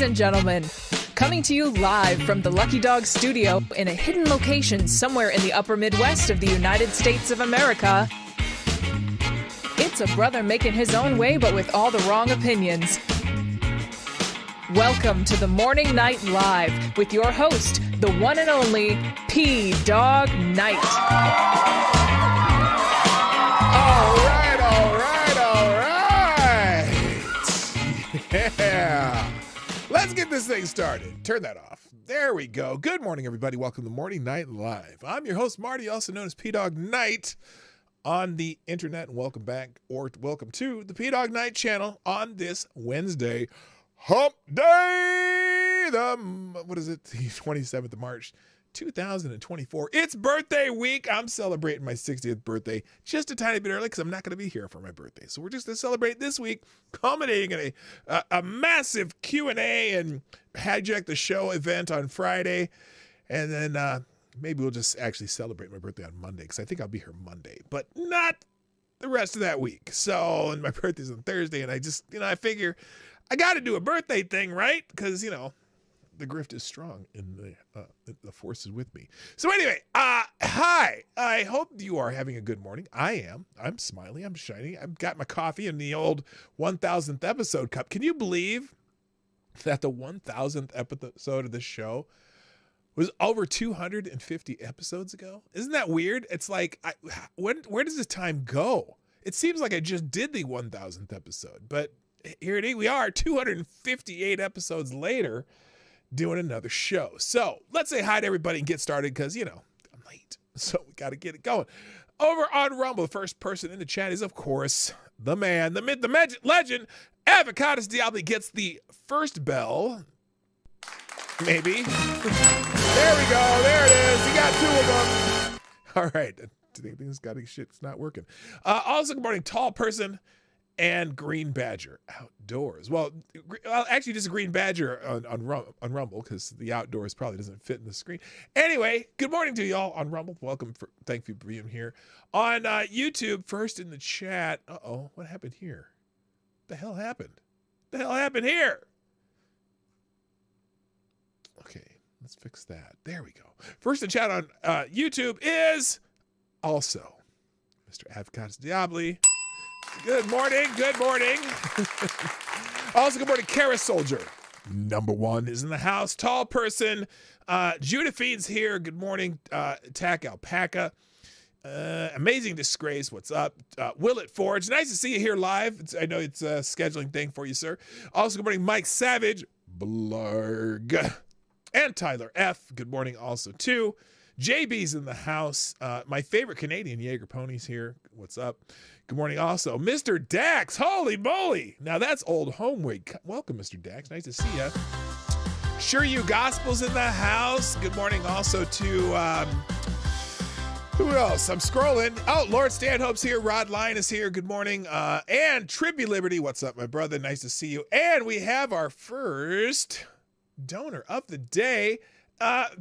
and gentlemen, coming to you live from the Lucky Dog studio in a hidden location somewhere in the upper Midwest of the United States of America, it's a brother making his own way but with all the wrong opinions. Welcome to the Morning Night Live with your host, the one and only P-Dog Knight. All right. Yeah. Let's get this thing started. Turn that off. There we go. Good morning, everybody. Welcome to Morning Night Live. I'm your host, Marty, also known as P-Dog Knight on the internet. And welcome back, or welcome to the P-Dog Knight channel on this Wednesday, Hump Day, the 27th of March, 2024. It's birthday week. I'm celebrating my 60th birthday just a tiny bit early because I'm not going to be here for my birthday. So we're just going to celebrate this week, culminating in a massive Q&A and hijack the show event on Friday. And then maybe we'll just actually celebrate my birthday on Monday because I think I'll be here Monday, but not the rest of that week. So, and my birthday's on Thursday, and I just, I figure I got to do a birthday thing, right? Because, the grift is strong and the force is with me. So anyway, hi. I hope you are having a good morning. I am. I'm smiling. I'm shining. I've got my coffee in the old 1000th episode cup. Can you believe that the 1000th episode of this show was over 250 episodes ago? Isn't that weird? It's like, where does this time go? It seems like I just did the 1000th episode, but here it is. We are 258 episodes later, doing another show. So let's say hi to everybody and get started because, I'm late. So we got to get it going. Over on Rumble, the first person in the chat is, of course, the man, the myth, the magic legend, Avocados Diablo gets the first bell. Maybe. There we go. There it is. You got two of them. All right. Things got shit. It's not working. Also, good morning, tall person and Green Badger outdoors. Well, actually just a Green Badger on Rumble because the outdoors probably doesn't fit in the screen. Anyway, good morning to y'all on Rumble. Welcome. Thank you for being here. On YouTube, first in the chat. Uh-oh, what happened here? The hell happened? The hell happened here? Okay, let's fix that. There we go. First in chat on YouTube is also Mr. Avocados Diablo. Good morning. Good morning. Also, good morning, Kara Soldier. Number one is in the house. Tall person. Judah Feed's here. Good morning. Tack Alpaca. Amazing Disgrace. What's up? Will It Forge. Nice to see you here live. I know it's a scheduling thing for you, sir. Also, good morning, Mike Savage. Blarg. And Tyler F. Good morning also, too. JB's in the house. My favorite Canadian Jaeger ponies here. What's up? Good morning also. Mr. Dax. Holy moly. Now that's old home week. Welcome, Mr. Dax. Nice to see you. Sure You Gospel's in the house. Good morning also to, who else? I'm scrolling. Oh, Lord Stanhope's here. Rod Lyon is here. Good morning. And Tribute Liberty. What's up, my brother? Nice to see you. And we have our first donor of the day.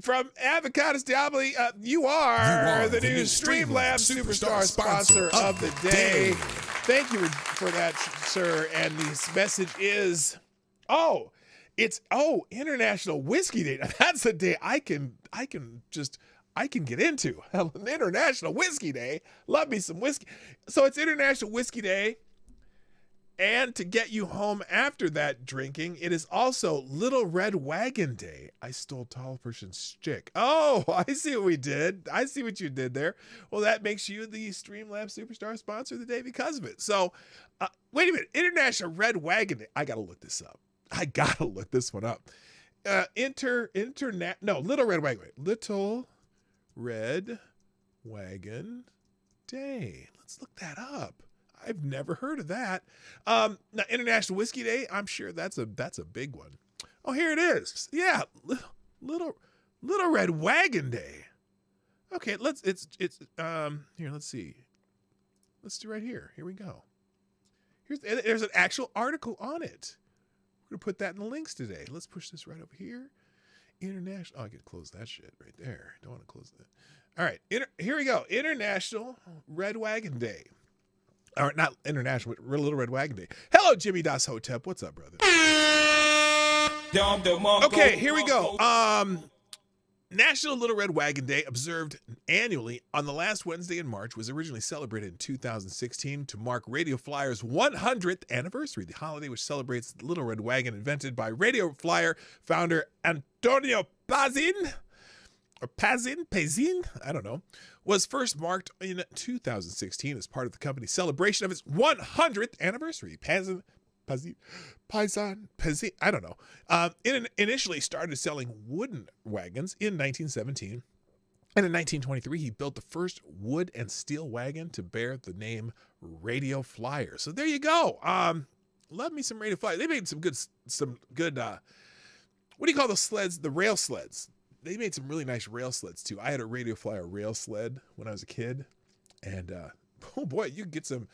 From Avocados Diablo, you are the new Streamlabs Superstar sponsor of the day. Thank you for that, sir. And this message is, International Whiskey Day. Now, that's a day I can get into. An International Whiskey Day. Love me some whiskey. So it's International Whiskey Day. And to get you home after that drinking, it is also Little Red Wagon Day. I stole tall person's stick. Oh, I see what we did. I see what you did there. Well, that makes you the Streamlabs Superstar sponsor of the day because of it. So, wait a minute. International Red Wagon Day. I got to look this up. I got to look this one up. Little Red Wagon Day. Little Red Wagon Day. Let's look that up. I've never heard of that. Now, International Whiskey Day, I'm sure that's a big one. Oh, here it is. Yeah, Little Red Wagon Day. Okay, here, let's see. Let's do right here. Here we go. There's an actual article on it. We're going to put that in the links today. Let's push this right over here. International. Oh, I can close that shit right there. Don't want to close that. All right. Here we go. International Red Wagon Day. Or not international, but Little Red Wagon Day. Hello, Jimmy Das Hotep. What's up, brother? Okay, here we go. National Little Red Wagon Day, observed annually on the last Wednesday in March, was originally celebrated in 2016 to mark Radio Flyer's 100th anniversary. The holiday, which celebrates the Little Red Wagon invented by Radio Flyer founder Antonio Pazin, I don't know, was first marked in 2016 as part of the company's celebration of its 100th anniversary. Pazin, I don't know. It initially started selling wooden wagons in 1917. And in 1923, he built the first wood and steel wagon to bear the name Radio Flyer. So there you go. Love me some Radio Flyer. They made some good, what do you call those sleds? The rail sleds. They made some really nice rail sleds too. I had a Radio Flyer rail sled when I was a kid. And, oh boy, you can get some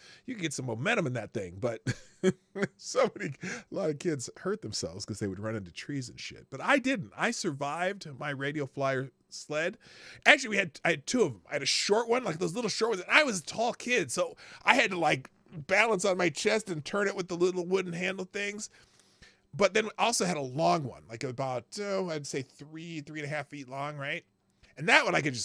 momentum in that thing, but a lot of kids hurt themselves because they would run into trees and shit. But I didn't. I survived my Radio Flyer sled. Actually, I had two of them. I had a short one, like those little short ones. And I was a tall kid, so I had to like balance on my chest and turn it with the little wooden handle things. But then also had a long one, like about I'd say 3.5 feet long, right? And that one I could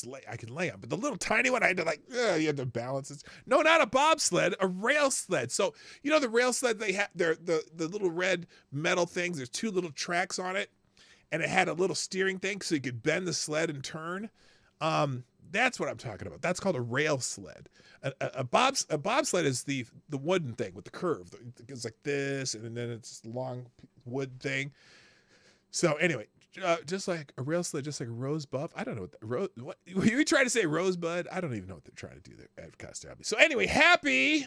lay on. But the little tiny one, I had to you had to balance it. No, not a bobsled, a rail sled. So, you know the rail sled, they have the little red metal things. There's two little tracks on it. And it had a little steering thing so you could bend the sled and turn. That's what I'm talking about. That's called a rail sled. A bobsled is the wooden thing with the curve. It's like this, and then it's a long wood thing. So anyway, just like a rail sled, just like a rose buff. I don't know what you try to say, rosebud. I don't even know what they're trying to do there at Costa. So anyway, happy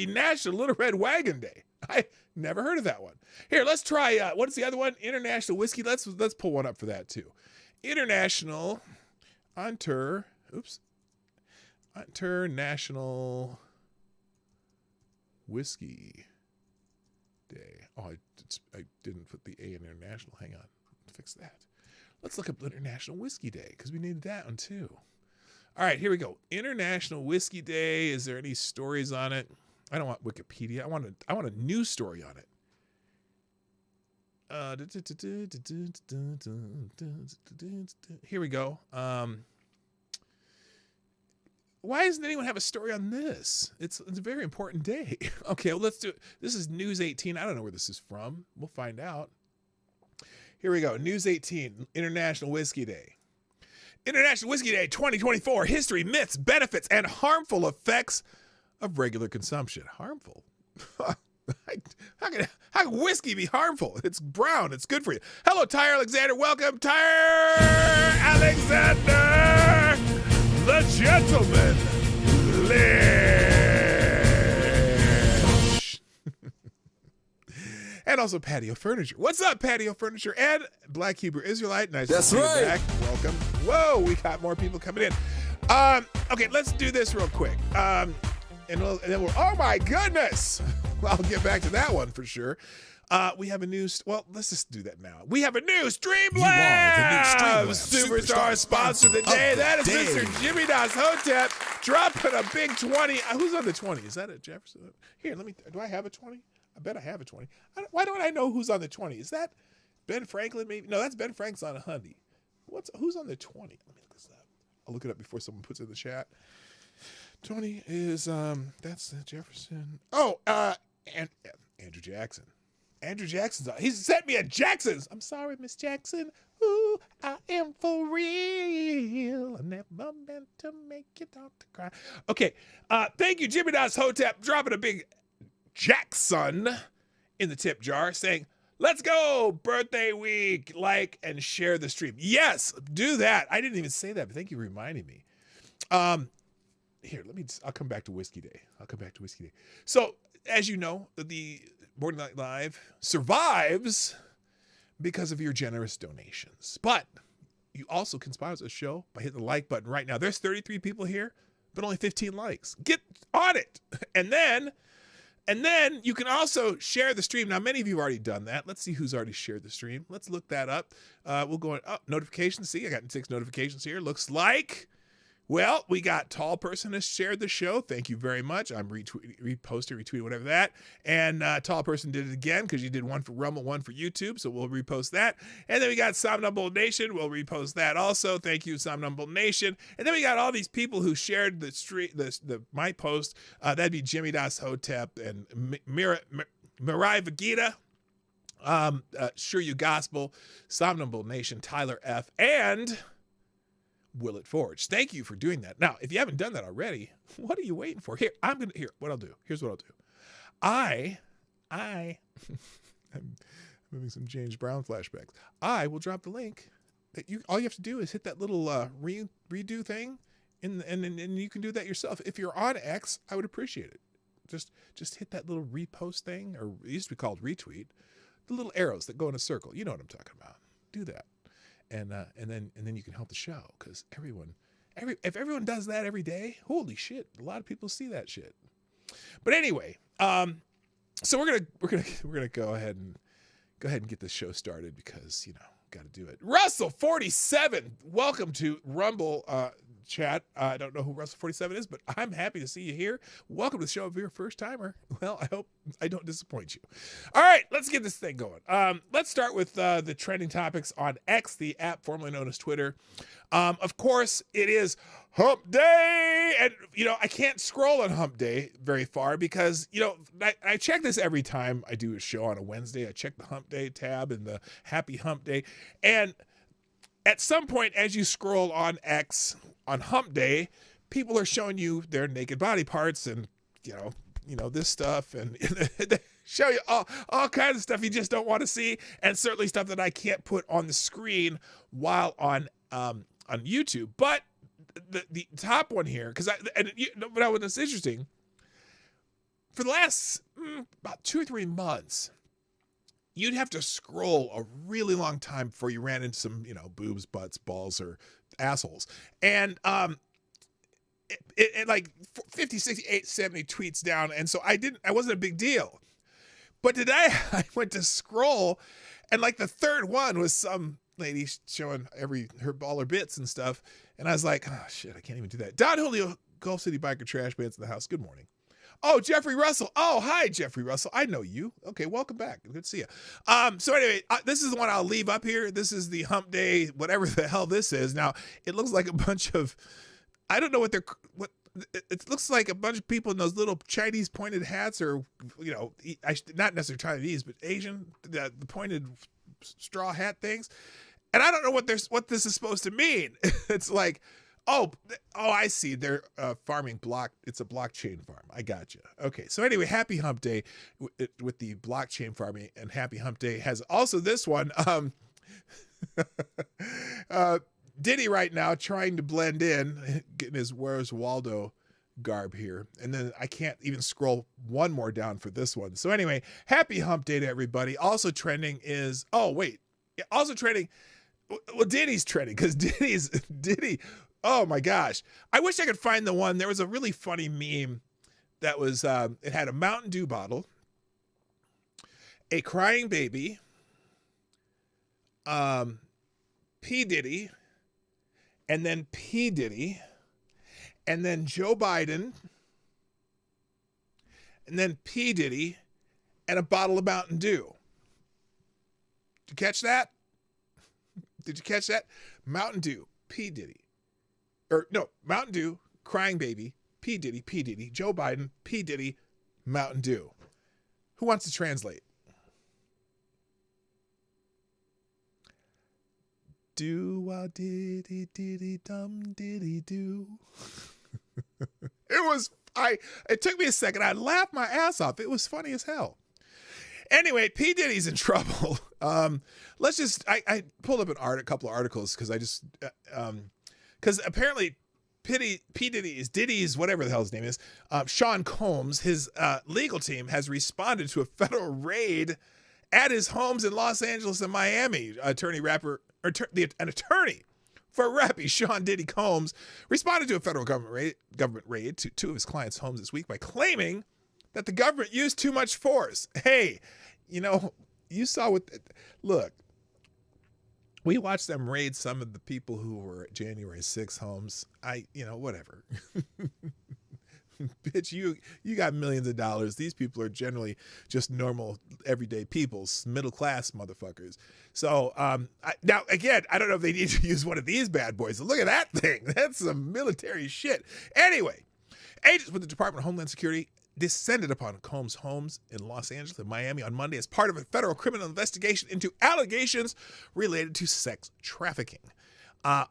National Little Red Wagon Day. I never heard of that one. Here, let's try. What's the other one? International Whiskey. Let's pull one up for that too. International Whiskey Day. Oh, I didn't put the A in international. Hang on. Fix that. Let's look up International Whiskey Day because we needed that one too. All right, here we go. International Whiskey Day. Is there any stories on it? I don't want Wikipedia. I want a news story on it. Here we go. Why doesn't anyone have a story on this? It's a very important day. Okay, well, let's do it. This is News 18. I don't know where this is from. We'll find out. Here we go. News 18, International Whiskey Day. International Whiskey Day 2024, history, myths, benefits, and harmful effects of regular consumption. Harmful? How can whiskey be harmful? It's brown. It's good for you. Hello, Tyre Alexander. Welcome, Tyre Alexander, the gentleman. And also Patio Furniture. What's up, Patio Furniture? And Black Hebrew Israelite. Nice to see you back. Welcome. Whoa, we got more people coming in. Okay, let's do this real quick. And then we'll, oh my goodness. Well, I'll get back to that one for sure. We have a new, let's just do that now. We have a new Streamlabs Superstar sponsor of the day. That is Mr. Jimmy Das Hotep dropping a big 20. Who's on the 20? Is that a Jefferson? Here, do I have a 20? I bet I have a 20. Why don't I know who's on the 20? Is that Ben Franklin maybe? No, that's Ben Franklin's on a Hyundai. Who's on the 20? Let me look this up. I'll look it up before someone puts it in the chat. 20 is, that's Jefferson. Oh, Andrew Jackson. Andrew Jackson's on. He sent me a Jackson's. I'm sorry, Miss Jackson. Ooh, I am for real. I never meant to make you talk to cry. Okay, thank you, Jimmy Das Hotep, dropping a big Jackson in the tip jar, saying, let's go, birthday week, like and share the stream. Yes, do that. I didn't even say that, but thank you for reminding me. Here, I'll come back to Whiskey Day. So, as you know, the Morning Night Live survives because of your generous donations. But you also can sponsor the show by hitting the like button right now. There's 33 people here, but only 15 likes. Get on it. And then you can also share the stream. Now, many of you have already done that. Let's see who's already shared the stream. Let's look that up. We'll go on. Oh, notifications. See, I got 6 notifications here. Looks like Well, we got Tall Person has shared the show. Thank you very much. I'm retweeting, whatever that. And Tall Person did it again because you did one for Rumble, one for YouTube. So we'll repost that. And then we got Somnambule Nation. We'll repost that also. Thank you, Somnambule Nation. And then we got all these people who shared my post. That'd be Jimmy Das Hotep and Mirai Vegeta. Sure You Gospel, Somnambule Nation, Tyler F, and Will It Forge. Thank you for doing that. Now, if you haven't done that already, what are you waiting for? Here's what I'll do. Here's what I'll do. I'm having some James Brown flashbacks. I will drop the link that all you have to do is hit that little redo thing, and you can do that yourself. If you're on X, I would appreciate it. Just hit that little repost thing, or it used to be called retweet. The little arrows that go in a circle. You know what I'm talking about. Do that. And then you can help the show, because if everyone does that every day, holy shit, a lot of people see that shit. But anyway, so we're gonna go ahead and get this show started, because got to do it. Russell 47, welcome to Rumble chat. I don't know who Russell 47 is, but I'm happy to see you here. Welcome to the show. If you're a first timer, well, I hope I don't disappoint you. All right, let's get this thing going. Let's start with the trending topics on X, the app formerly known as Twitter. Of course, it is Hump Day, and I can't scroll on Hump Day very far because I check this every time I do a show on a Wednesday. I check the Hump Day tab and the Happy Hump Day, and at some point as you scroll on X on Hump Day, people are showing you their naked body parts and this stuff, and they show you all kinds of stuff you just don't want to see, and certainly stuff that I can't put on the screen while on YouTube. But the top one here, but what's interesting, for the last about 2 or 3 months, you'd have to scroll a really long time before you ran into some boobs, butts, balls, or assholes, and it like 50, 60, 70 tweets down, and so I wasn't a big deal. But today I went to scroll, and like the third one was some lady showing all her bits and stuff, and I was like, oh shit, I can't even do that. Don Julio, Gulf City Biker Trash Pants in the house. Good morning. Oh, Jeffrey Russell. Oh, hi, Jeffrey Russell. I know you. Okay, welcome back. Good to see you. So anyway, this is the one I'll leave up here. This is the Hump Day, whatever the hell this is. Now, it looks like a bunch of, I don't know what it looks like a bunch of people in those little Chinese pointed hats, or, not necessarily Chinese, but Asian, the pointed straw hat things. And I don't know what this is supposed to mean. It's like, Oh, I see. They're farming it's a blockchain farm. I got you. Okay. So anyway, Happy Hump Day with the blockchain farming, and Happy Hump Day has also this one. Diddy right now trying to blend in, getting his Where's Waldo garb here. And then I can't even scroll one more down for this one. So anyway, Happy Hump Day to everybody. Also trending is, also trending. Well, Diddy's trending because Diddy. Oh my gosh. I wish I could find the one. There was a really funny meme that was, it had a Mountain Dew bottle, a crying baby, P. Diddy, and then P. Diddy, and then Joe Biden, and then P. Diddy, and a bottle of Mountain Dew. Did you catch that? Did you catch that? Mountain Dew, P. Diddy. Or no, Mountain Dew, crying baby, P. Diddy, Joe Biden, P. Diddy, Mountain Dew. Who wants to translate? Do-a-diddy dum diddy do. It took me a second. I laughed my ass off. It was funny as hell. Anyway, P. Diddy's in trouble. I pulled up a couple of articles because because apparently P. Diddy is Diddy's, whatever the hell his name is, Sean Combs, his legal team has responded to a federal raid at his homes in Los Angeles and Miami. An attorney for rappy Sean Diddy Combs responded to a federal government raid to 2 of his clients' homes this week by claiming that the government used too much force. Hey, you saw look, We watched them raid some of the people who were at January 6 homes. Whatever. Bitch, you got millions of dollars. These people are generally just normal, everyday people, middle class motherfuckers. So now, again, I don't know if they need to use one of these bad boys. Look at that thing. That's some military shit. Anyway, agents with the Department of Homeland Security descended upon Combs' homes in Los Angeles and Miami on Monday as part of a federal criminal investigation into allegations related to sex trafficking,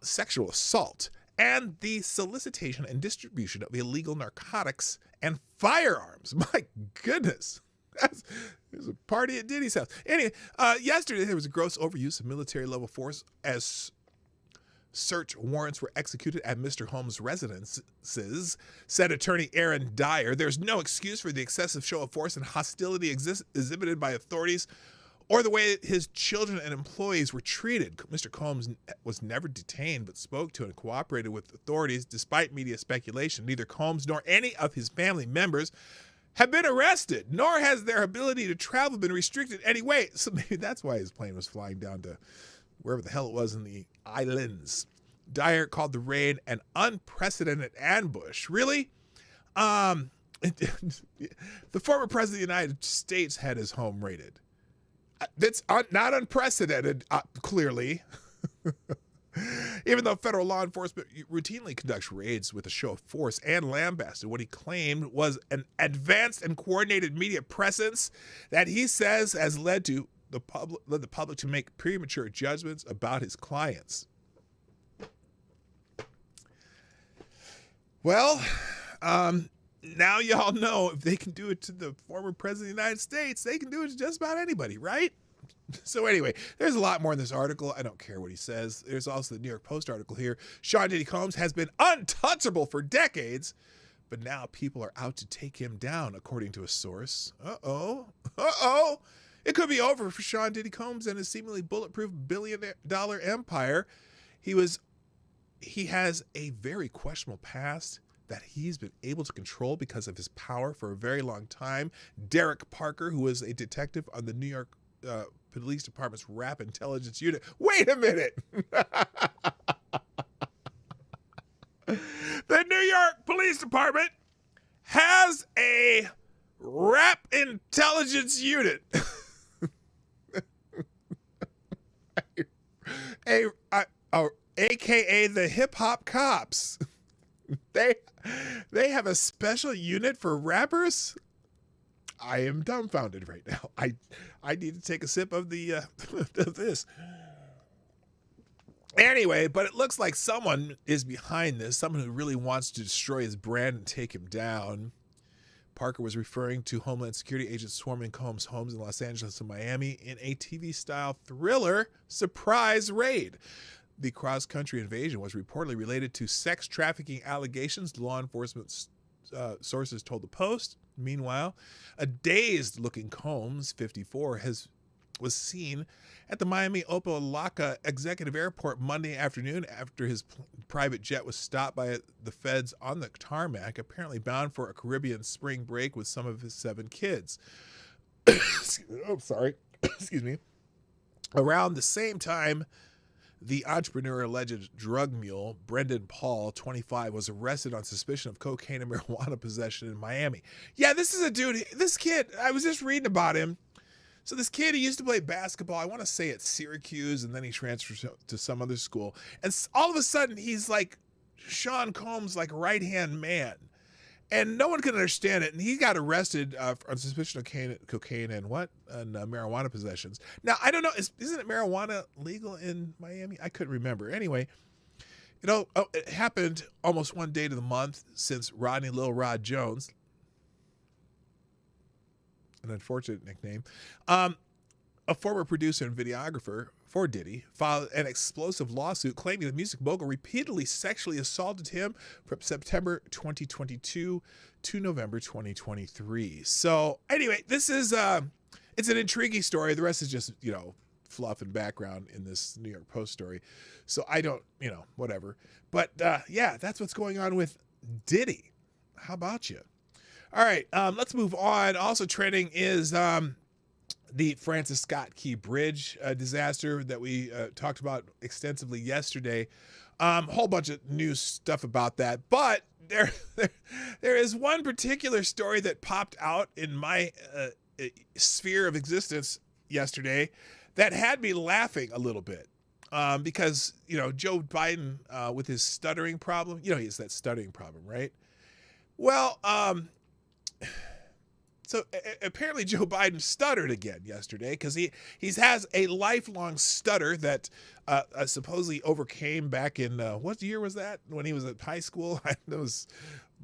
sexual assault, and the solicitation and distribution of illegal narcotics and firearms. My goodness. There's a party at Diddy's house. Anyway, yesterday there was a gross overuse of military-level force as search warrants were executed at Mr. Holmes' residences, said attorney Aaron Dyer. There's no excuse for the excessive show of force and hostility exhibited by authorities or the way his children and employees were treated. Mr. Combs was never detained but spoke to and cooperated with authorities despite media speculation. Neither Combs nor any of his family members have been arrested, nor has their ability to travel been restricted anyway. So maybe that's why his plane was flying down to wherever the hell it was in the islands. Dyer called the raid an unprecedented ambush. Really? The former president of the United States had his home raided. That's not unprecedented, clearly. Even though federal law enforcement routinely conducts raids with a show of force and lambasted what he claimed was an advanced and coordinated media presence that he says has led the public to make premature judgments about his clients. Well, now y'all know if they can do it to the former president of the United States, they can do it to just about anybody, right? So anyway, there's a lot more in this article. I don't care what he says. There's also the New York Post article here. Sean Diddy Combs has been untouchable for decades, but now people are out to take him down, according to a source. Uh-oh. It could be over for Sean Diddy Combs and his seemingly bulletproof billion-dollar empire. He has a very questionable past that he's been able to control because of his power for a very long time. Derek Parker, who was a detective on the New York Police Department's Rap Intelligence Unit. Wait a minute. The New York Police Department has a Rap Intelligence Unit. AKA the hip hop cops. They have a special unit for rappers. I am dumbfounded right now. I need to take a sip of the of this. Anyway, but it looks like someone is behind this, someone who really wants to destroy his brand and take him down. Parker was referring to Homeland Security agents swarming Combs' homes in Los Angeles and Miami in a TV-style thriller surprise raid. The cross-country invasion was reportedly related to sex trafficking allegations, law enforcement sources told the Post. Meanwhile, a dazed-looking Combs, 54, was seen at the Miami Opa-locka Executive Airport Monday afternoon after his private jet was stopped by the feds on the tarmac, apparently bound for a Caribbean spring break with some of his 7 kids. Excuse me. Around the same time, the entrepreneur alleged drug mule, Brendan Paul, 25, was arrested on suspicion of cocaine and marijuana possession in Miami. Yeah, this is a dude, this kid, I was just reading about him. So this kid, he used to play basketball, I want to say at Syracuse, and then he transferred to some other school. And all of a sudden, he's like Sean Combs' like right-hand man. And no one can understand it. And he got arrested on suspicion of cocaine and marijuana possessions. Now, I don't know. Isn't it marijuana legal in Miami? I couldn't remember. Anyway, it happened almost one day to the month since Rodney Lil Rod Jones, an unfortunate nickname, a former producer and videographer for Diddy, filed an explosive lawsuit claiming the music mogul repeatedly sexually assaulted him from September 2022 to November 2023. So anyway, this is it's an intriguing story. The rest is just, fluff and background in this New York Post story. So I don't, whatever. But yeah, that's what's going on with Diddy. How about you? All right, let's move on. Also trending is the Francis Scott Key Bridge disaster that we talked about extensively yesterday. Whole bunch of new stuff about that, but there is one particular story that popped out in my sphere of existence yesterday that had me laughing a little bit. Because, Joe Biden with his stuttering problem, he has that stuttering problem, right? Well, so apparently Joe Biden stuttered again yesterday because he has a lifelong stutter that supposedly overcame back in, what year was that? When he was at high school? That was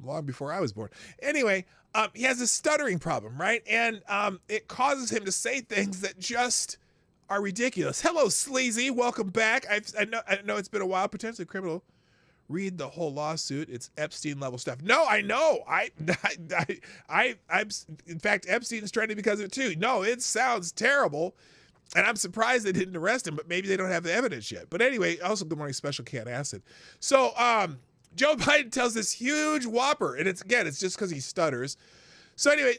long before I was born. Anyway, he has a stuttering problem, right? And it causes him to say things that just are ridiculous. Hello, Sleazy. Welcome back. I know it's been a while. Potentially criminal. Read the whole lawsuit. It's Epstein level stuff. No, I know. I'm in fact, Epstein's trending because of it too. No, it sounds terrible. And I'm surprised they didn't arrest him, but maybe they don't have the evidence yet. But anyway, also good morning, Special Cat Acid. So Joe Biden tells this huge whopper, and it's just because he stutters. So anyway,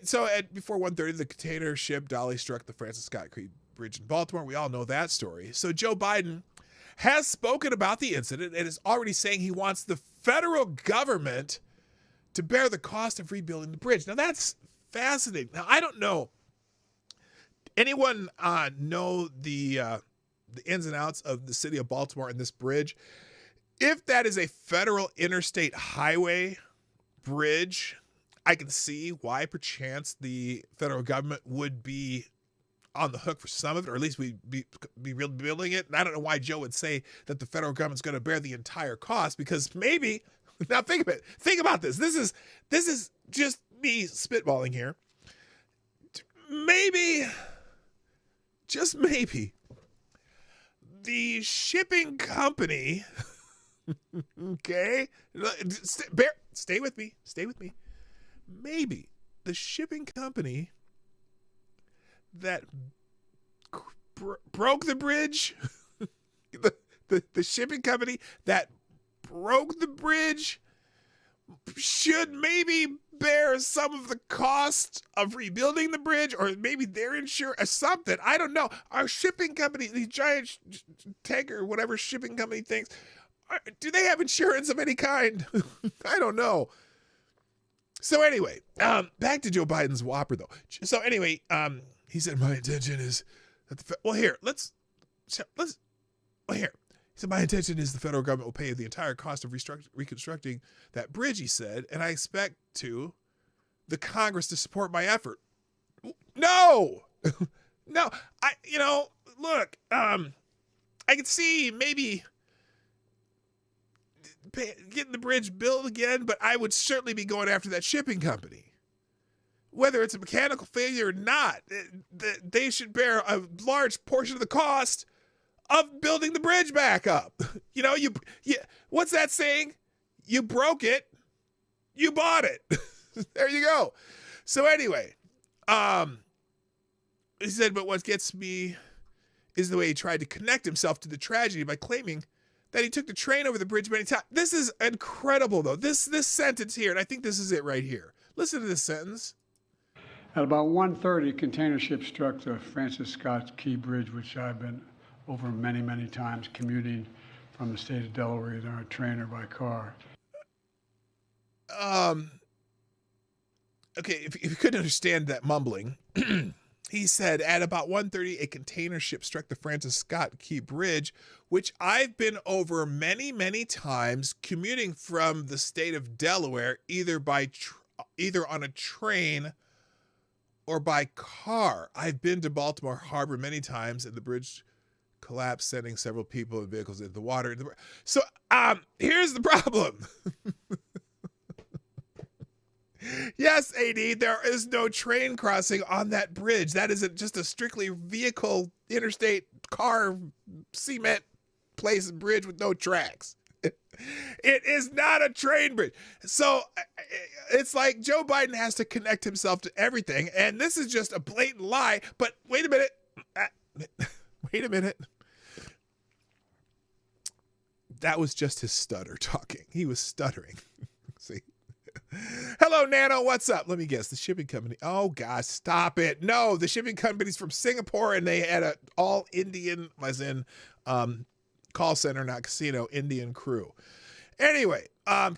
before 1:30, the container ship Dolly struck the Francis Scott Key Bridge in Baltimore. We all know that story. So Joe Biden has spoken about the incident and is already saying he wants the federal government to bear the cost of rebuilding the bridge. Now that's fascinating. Now I don't know. Anyone know the ins and outs of the city of Baltimore and this bridge? If that is a federal interstate highway bridge, I can see why perchance the federal government would be on the hook for some of it, or at least we'd be rebuilding it. And I don't know why Joe would say that the federal government's going to bear the entire cost, because maybe, now think of it, think about this. This is just me spitballing here. Maybe, just maybe, the shipping company, okay, stay with me. Maybe the shipping company that broke the bridge, the shipping company that broke the bridge should maybe bear some of the cost of rebuilding the bridge, or maybe their insurance or something. I don't know. Our shipping company, the giant tanker, whatever shipping company thinks, do they have insurance of any kind? I don't know. So anyway, back to Joe Biden's whopper though. So anyway, he said, my intention is that He said, my intention is the federal government will pay the entire cost of reconstructing that bridge, he said, and I expect the Congress to support my effort. No, no, look, I could see maybe getting the bridge built again, but I would certainly be going after that shipping company. Whether it's a mechanical failure or not, they should bear a large portion of the cost of building the bridge back up. What's that saying? You broke it, you bought it. There you go. So anyway, he said, but what gets me is the way he tried to connect himself to the tragedy by claiming that he took the train over the bridge many times. This is incredible, though. This sentence here, and I think this is it right here. Listen to this sentence. At about 1:30, a container ship struck the Francis Scott Key Bridge, which I've been over many, many times commuting from the state of Delaware, either on a train or by car. Okay, if you couldn't understand that mumbling, he said at about 1:30, a container ship struck the Francis Scott Key Bridge, which I've been over many, many times commuting from the state of Delaware, either on a train or by car. I've been to Baltimore Harbor many times, and the bridge collapsed, sending several people and vehicles into the water. So here's the problem. Yes, AD, there is no train crossing on that bridge. That isn't just a strictly vehicle, interstate, car, cement place bridge with no tracks. It is not a train bridge. So it's like Joe Biden has to connect himself to everything. And this is just a blatant lie. But wait a minute. Wait a minute. That was just his stutter talking. He was stuttering. See? Hello, Nano. What's up? Let me guess. The shipping company. Oh, gosh, stop it. No, the shipping company's from Singapore, and they had a all Indian, as in call center, not casino, Indian crew. Anyway,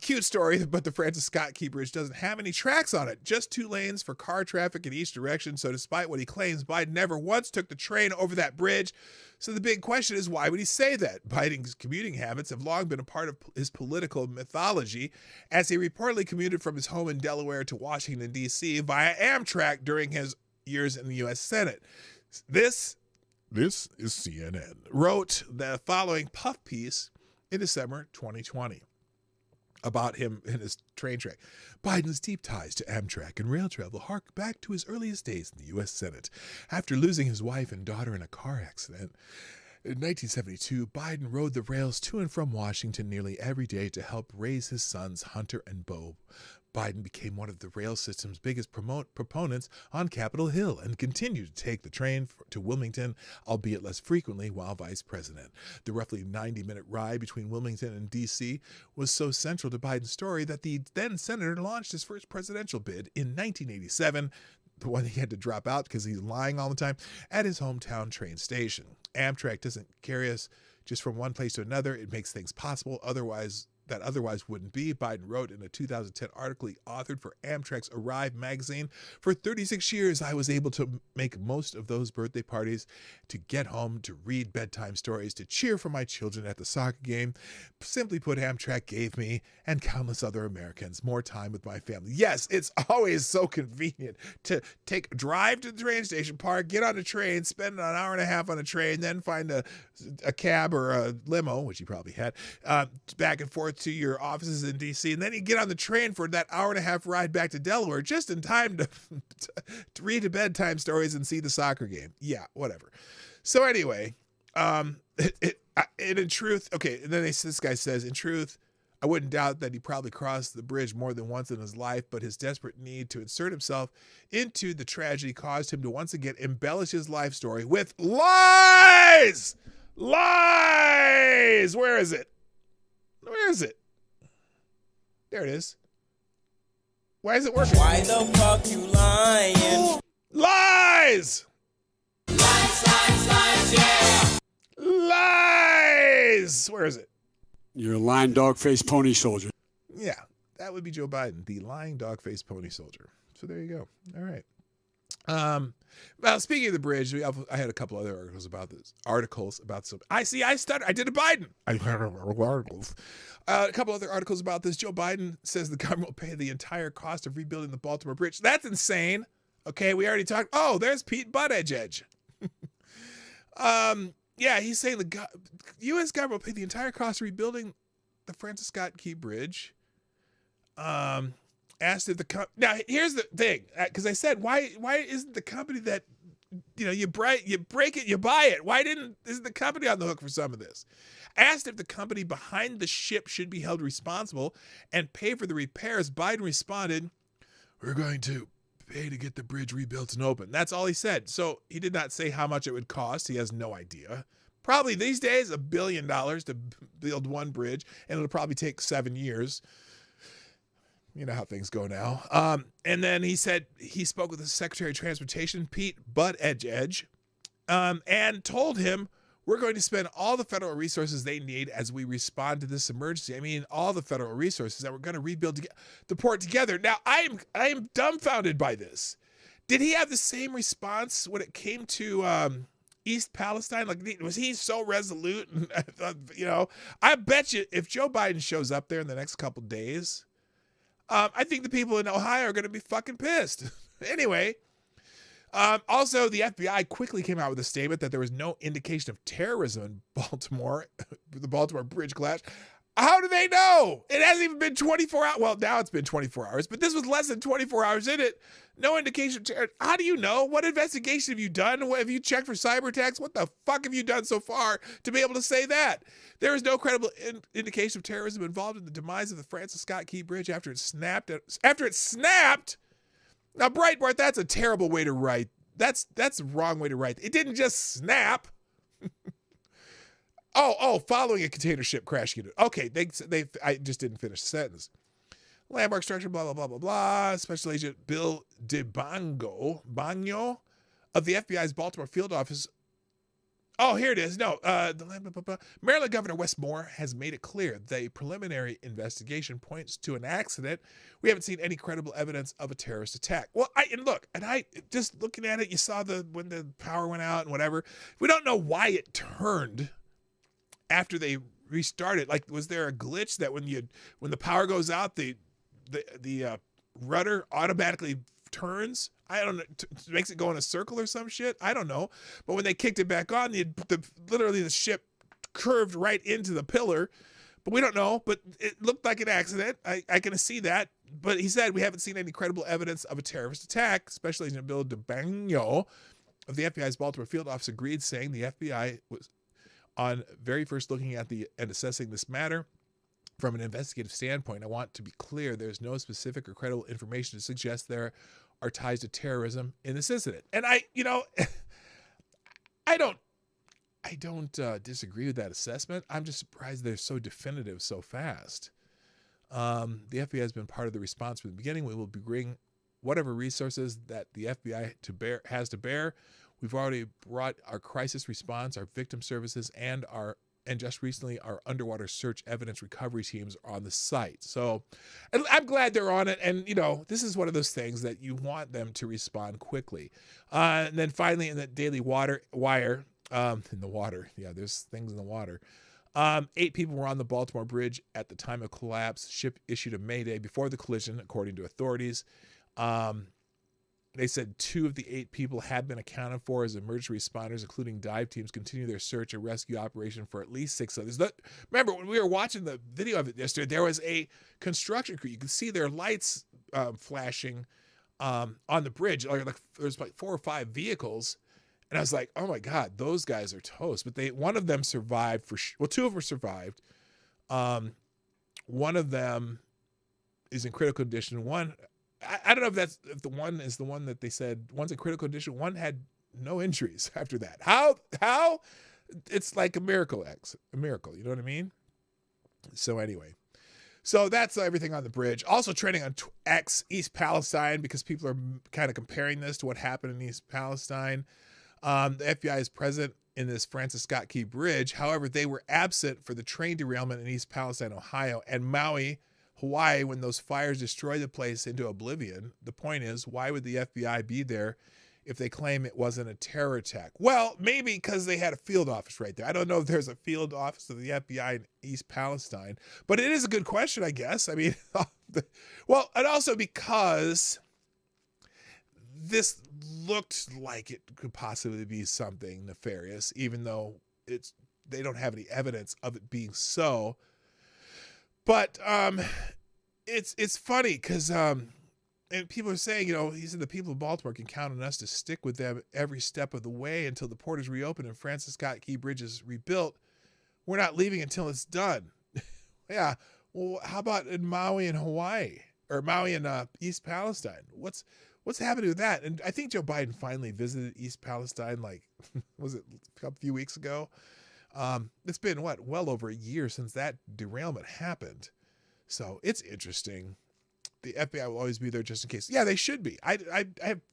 cute story, but the Francis Scott Key Bridge doesn't have any tracks on it. Just 2 lanes for car traffic in each direction. So despite what he claims, Biden never once took the train over that bridge. So the big question is, why would he say that? Biden's commuting habits have long been a part of his political mythology, as he reportedly commuted from his home in Delaware to Washington, D.C. via Amtrak during his years in the U.S. Senate. This is CNN, wrote the following puff piece in December 2020 about him and his train track. Biden's deep ties to Amtrak and rail travel hark back to his earliest days in the U.S. Senate. After losing his wife and daughter in a car accident in 1972, Biden rode the rails to and from Washington nearly every day to help raise his sons, Hunter and Beau. Biden became one of the rail system's biggest proponents on Capitol Hill and continued to take the train to Wilmington, albeit less frequently, while vice president. The roughly 90-minute ride between Wilmington and D.C. was so central to Biden's story that the then-senator launched his first presidential bid in 1987, the one he had to drop out because he's lying all the time, at his hometown train station. Amtrak doesn't carry us just from one place to another. It makes things possible that otherwise wouldn't be, Biden wrote in a 2010 article he authored for Amtrak's Arrive magazine. For 36 years, I was able to make most of those birthday parties, to get home, to read bedtime stories, to cheer for my children at the soccer game. Simply put, Amtrak gave me and countless other Americans more time with my family. Yes, it's always so convenient to drive to the train station, park, get on a train, spend an hour and a half on a train, then find a cab or a limo, which he probably had, back and forth to your offices in D.C., and then you get on the train for that hour and a half ride back to Delaware just in time to read the bedtime stories and see the soccer game. Yeah, whatever. So anyway, in truth, okay, and then this guy says, in truth, I wouldn't doubt that he probably crossed the bridge more than once in his life, but his desperate need to insert himself into the tragedy caused him to once again embellish his life story with lies! Lies! Where is it? Where is it? There it is. Why is it working? Why the fuck you lying? Lies! Lies, lies, lies, yeah! Lies! Where is it? You're a lying dog-faced pony soldier. Yeah, that would be Joe Biden, the lying dog-faced pony soldier. So there you go. All right. Well, speaking of the bridge, I had a couple other articles about this. I did a Biden. I had articles. A couple other articles about this. Joe Biden says the government will pay the entire cost of rebuilding the Baltimore Bridge. That's insane. Okay, we already talked. Oh, there's Pete Buttigieg. Yeah, he's saying the U.S. government will pay the entire cost of rebuilding the Francis Scott Key Bridge. Asked if now here's the thing, because I said why isn't the company that you break it, you buy it, isn't the company on the hook for some of this? Asked if the company behind the ship should be held responsible and pay for the repairs, Biden responded, "We're going to pay to get the bridge rebuilt and open." That's all he said. So he did not say how much it would cost. He has no idea. Probably these days $1 billion to build one bridge, and it'll probably take 7 years. You know how things go now. And then he said he spoke with the Secretary of Transportation, Pete Buttigieg, and told him, we're going to spend all the federal resources they need as we respond to this emergency. I mean, all the federal resources that we're going to rebuild the port together. Now, I am dumbfounded by this. Did he have the same response when it came to East Palestine? Like, was he so resolute? I bet you if Joe Biden shows up there in the next couple days, I think the people in Ohio are going to be fucking pissed. Anyway, also, the FBI quickly came out with a statement that there was no indication of terrorism in Baltimore, the Baltimore Bridge collapse. How do they know? It hasn't even been 24 hours. Well, now it's been 24 hours, but this was less than 24 hours in it. No indication of terror. How do you know? What investigation have you done? What, have you checked for cyber attacks? What the fuck have you done so far to be able to say that? There is no credible indication of terrorism involved in the demise of the Francis Scott Key Bridge after it snapped. Now, Breitbart, that's a terrible way to write. That's the wrong way to write. It didn't just snap. following a container ship crash unit. Okay, I just didn't finish the sentence. landmark structure, blah, blah, blah, blah, blah. Special Agent Bill Bagno of the FBI's Baltimore field office. Oh, here it is. No, Maryland Governor Wes Moore has made it clear the preliminary investigation points to an accident. We haven't seen any credible evidence of a terrorist attack. Well, I just looking at it, you saw when the power went out and whatever. We don't know why it turned after they restarted. Like, was there a glitch that when the power goes out, the rudder automatically turns? I don't know, makes it go in a circle or some shit. I don't know. But when they kicked it back on, literally the ship curved right into the pillar. But we don't know. But it looked like an accident. I can see that. But he said we haven't seen any credible evidence of a terrorist attack. Special Agent Bill DeBagno of the FBI's Baltimore field office agreed, saying the FBI was on very first looking at and assessing this matter. From an investigative standpoint, I want to be clear, there's no specific or credible information to suggest there are ties to terrorism in this incident. And I don't disagree with that assessment. I'm just surprised they're so definitive so fast. The FBI has been part of the response from the beginning. We will bring whatever resources that the FBI has to bear. We've already brought our crisis response, our victim services, and just recently our underwater search evidence recovery teams are on the site. So I'm glad they're on it. And, this is one of those things that you want them to respond quickly. And then finally in the Daily Wire, in the water. Yeah, there's things in the water. 8 people were on the Baltimore Bridge at the time of collapse. Ship issued a mayday before the collision, according to authorities. They said 2 of the 8 people had been accounted for as emergency responders, including dive teams, continue their search and rescue operation for at least 6 others. Remember, when we were watching the video of it yesterday, there was a construction crew. You could see their lights flashing on the bridge. There's like 4 or 5 vehicles. And I was like, oh, my God, those guys are toast. But one of them survived 2 of them survived. One of them is in critical condition. One, I don't know if the one is the one that they said one's in critical condition. One had no injuries after that. How? It's like a miracle, a miracle. You know what I mean? So anyway, that's everything on the bridge. Also trending on X, East Palestine, because people are kind of comparing this to what happened in East Palestine. The FBI is present in this Francis Scott Key Bridge. However, they were absent for the train derailment in East Palestine, Ohio, and Maui, Hawaii, when those fires destroyed the place into oblivion. The point is, why would the FBI be there if they claim it wasn't a terror attack? Well, maybe because they had a field office right there. I don't know if there's a field office of the FBI in East Palestine, but it is a good question, I guess. I mean, well, and also because this looked like it could possibly be something nefarious, even though they don't have any evidence of it being so. But it's funny because and people are saying, he said the people of Baltimore can count on us to stick with them every step of the way until the port is reopened and Francis Scott Key Bridge is rebuilt. We're not leaving until it's done. Yeah. Well, how about in Maui and Hawaii, or Maui and East Palestine? What's happening with that? And I think Joe Biden finally visited East Palestine, was it a few weeks ago? It's been well over a year since that derailment happened. So it's interesting. The FBI will always be there just in case. Yeah, they should be. I don't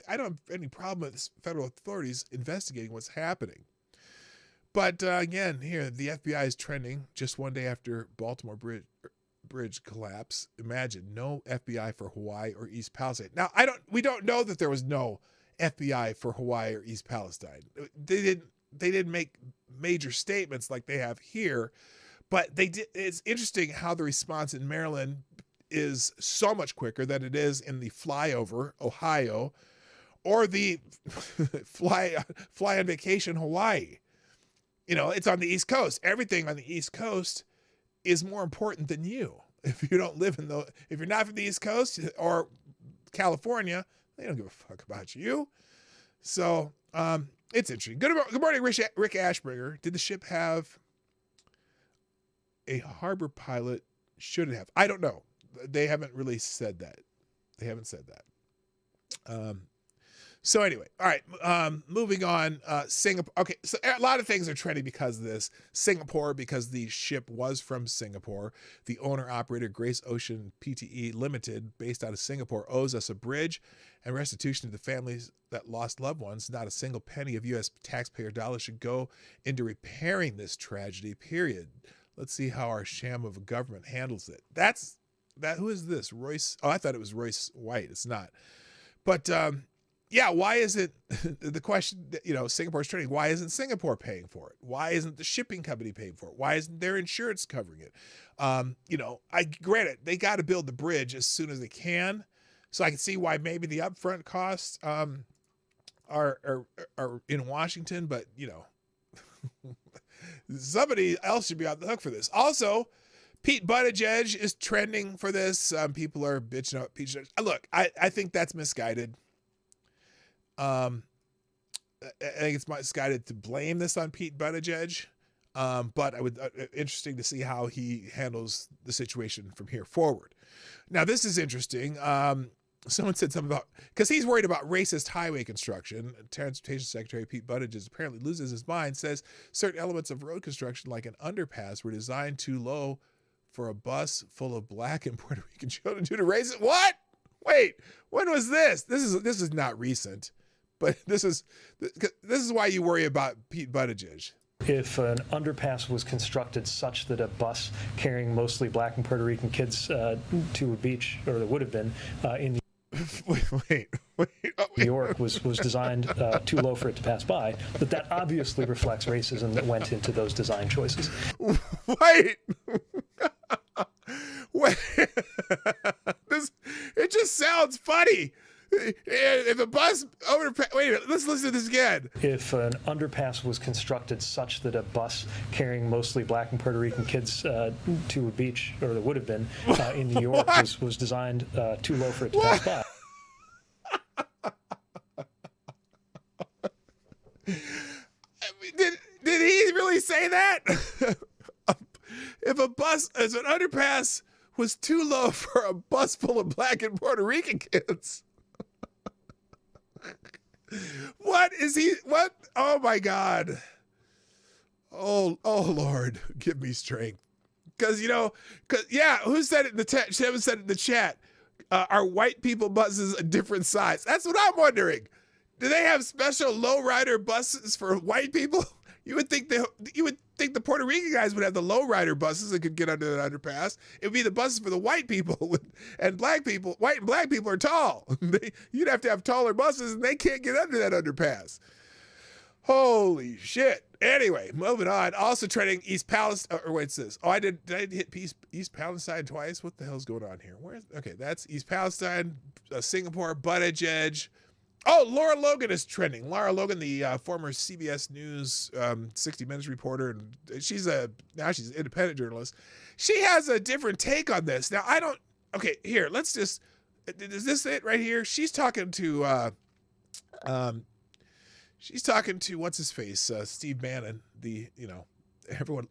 have any problem with federal authorities investigating what's happening. But again, here, the FBI is trending just one day after Baltimore Bridge collapse. Imagine no FBI for Hawaii or East Palestine. Now, we don't know that there was no FBI for Hawaii or East Palestine. They didn't make major statements like they have here, but they did. It's interesting how the response in Maryland is so much quicker than it is in the flyover Ohio or the fly on vacation Hawaii. It's on the East Coast. Everything on the East Coast is more important than you. If you don't live if you're not from the East Coast or California, they don't give a fuck about you. So, it's interesting. Good morning, Rick Ashbringer. Did the ship have a harbor pilot? Should it have? I don't know. They haven't really said that. They haven't said that. So anyway, all right, moving on. Singapore. Okay, so a lot of things are trending because of this. Singapore, because the ship was from Singapore. The owner-operator Grace Ocean Pte. Limited, based out of Singapore, owes us a bridge and restitution to the families that lost loved ones. Not a single penny of U.S. taxpayer dollars should go into repairing this tragedy, period. Let's see how our sham of a government handles it. Who is this? Royce? Oh, I thought it was Royce White. It's not. But, yeah, why is it the question, Singapore's trending, why isn't Singapore paying for it? Why isn't the shipping company paying for it? Why isn't their insurance covering it? I grant it, they got to build the bridge as soon as they can. So I can see why maybe the upfront costs are in Washington, but somebody else should be on the hook for this. Also, Pete Buttigieg is trending for this. People are bitching out Pete. Look, I think that's misguided. I think it's misguided to blame this on Pete Buttigieg. But I would interesting to see how he handles the situation from here forward. Now, this is interesting. Someone said something about, because he's worried about racist highway construction. Transportation Secretary Pete Buttigieg apparently loses his mind, says certain elements of road construction, like an underpass, were designed too low for a bus full of Black and Puerto Rican children due to racism. What? Wait, when was this? This is not recent, but this is why you worry about Pete Buttigieg. If an underpass was constructed such that a bus carrying mostly Black and Puerto Rican kids to a beach, or there would have been in wait. New York was designed too low for it to pass by, that obviously reflects racism that went into those design choices. Wait. It just sounds funny. If a bus wait a minute, let's listen to this again. If an underpass was constructed such that a bus carrying mostly Black and Puerto Rican kids to a beach, or there would have been in New York, was designed too low for it to pass by. Did he really say that? If an underpass was too low for a bus full of Black and Puerto Rican kids. What? Oh my God. Oh Lord, give me strength. Who said it in the chat? Seven said it in the chat. Are white people buses a different size? That's what I'm wondering. Do they have special lowrider buses for white people? You would think the Puerto Rican guys would have the lowrider buses that could get under that underpass. It would be the buses for the white people and black people. White and black people are tall. You'd have to have taller buses, and they can't get under that underpass. Holy shit. Anyway, moving on. Also trending East Palestine. Or wait, it says, did I hit East Palestine twice? What the hell's going on here? Okay, that's East Palestine, Singapore, Buttigieg. Oh, Laura Logan is trending. Laura Logan, the former CBS News 60 Minutes reporter, and she's an independent journalist. She has a different take on this. Now, here, is this it right here? She's talking to, what's his face? Steve Bannon,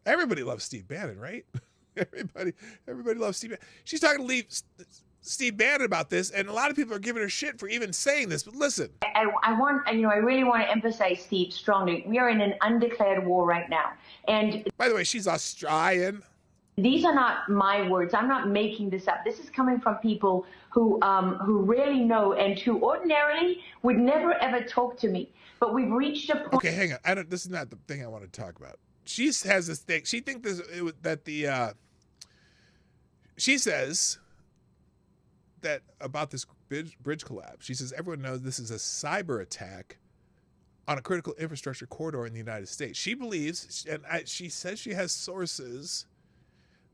everybody loves Steve Bannon, right? Everybody loves Steve Bannon. She's talking to Steve Bannon about this, and a lot of people are giving her shit for even saying this. But listen, I really want to emphasize, Steve, strongly. We are in an undeclared war right now, and by the way, she's Australian. These are not my words. I'm not making this up. This is coming from people who really know and who ordinarily would never ever talk to me. But we've reached a point. Okay, hang on. This is not the thing I want to talk about. She has this thing. She thinks she says that about this bridge collapse. She says everyone knows this is a cyber attack on a critical infrastructure corridor in the United States. She believes, and she says she has sources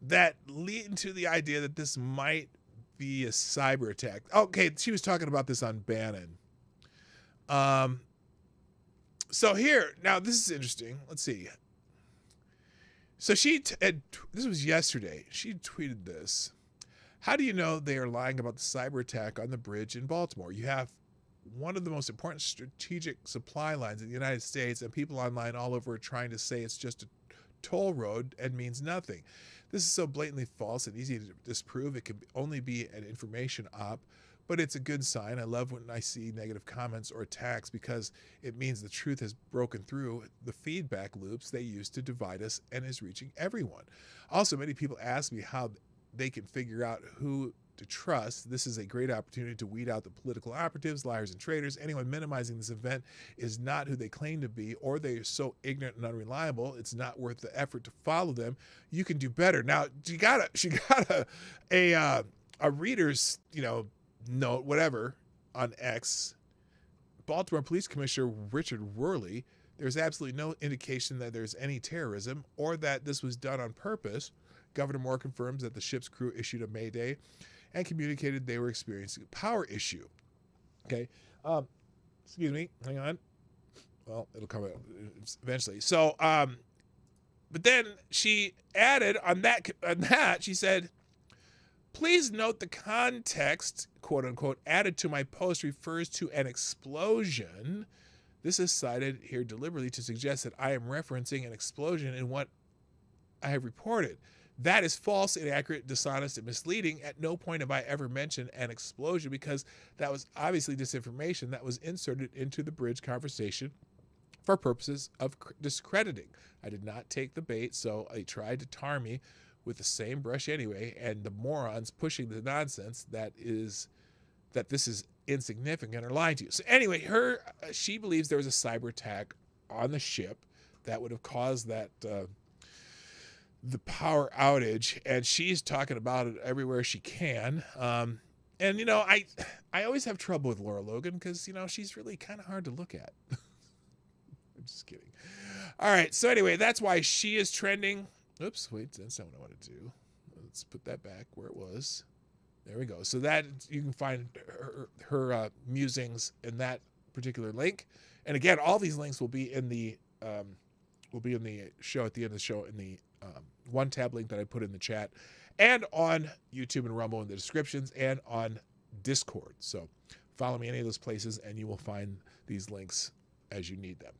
that lead to the idea that this might be a cyber attack. Okay, she was talking about this on Bannon. So here, now this is interesting. Let's see. So this was yesterday. She tweeted this. How do you know they are lying about the cyber attack on the bridge in Baltimore? You have one of the most important strategic supply lines in the United States, and people online all over are trying to say it's just a toll road and means nothing. This is so blatantly false and easy to disprove. It can only be an information op, but it's a good sign. I love when I see negative comments or attacks because it means the truth has broken through the feedback loops they used to divide us and is reaching everyone. Also, many people ask me how they can figure out who to trust. This is a great opportunity to weed out the political operatives, liars, and traitors. Anyone minimizing this event is not who they claim to be, or they are so ignorant and unreliable, it's not worth the effort to follow them. You can do better. Now, she got a reader's, note, whatever, on X. Baltimore Police Commissioner Richard Worley, there's absolutely no indication that there's any terrorism or that this was done on purpose. Governor Moore confirms that the ship's crew issued a mayday and communicated they were experiencing a power issue. Okay. Excuse me. Hang on. Well, it'll come out eventually. So, but then she added on that, she said, please note the context, quote unquote, added to my post refers to an explosion. This is cited here deliberately to suggest that I am referencing an explosion in what I have reported. That is false, inaccurate, dishonest, and misleading. At no point have I ever mentioned an explosion because that was obviously disinformation that was inserted into the bridge conversation for purposes of discrediting. I did not take the bait, so they tried to tar me with the same brush anyway, and the morons pushing the nonsense that this is insignificant are lying to you. So anyway, she believes there was a cyber attack on the ship that would have caused that the power outage, and she's talking about it everywhere she can. And I always have trouble with Laura Logan because she's really kind of hard to look at. I'm just kidding. All right, so anyway, that's why she is trending. Oops, wait, that's not what I want to do. Let's put that back where it was. There we go. So that you can find her musings in that particular link. And again, all these links will be in the show at the end of the show in the one tab link that I put in the chat, and on YouTube and Rumble in the descriptions, and on Discord. So follow me any of those places and you will find these links as you need them.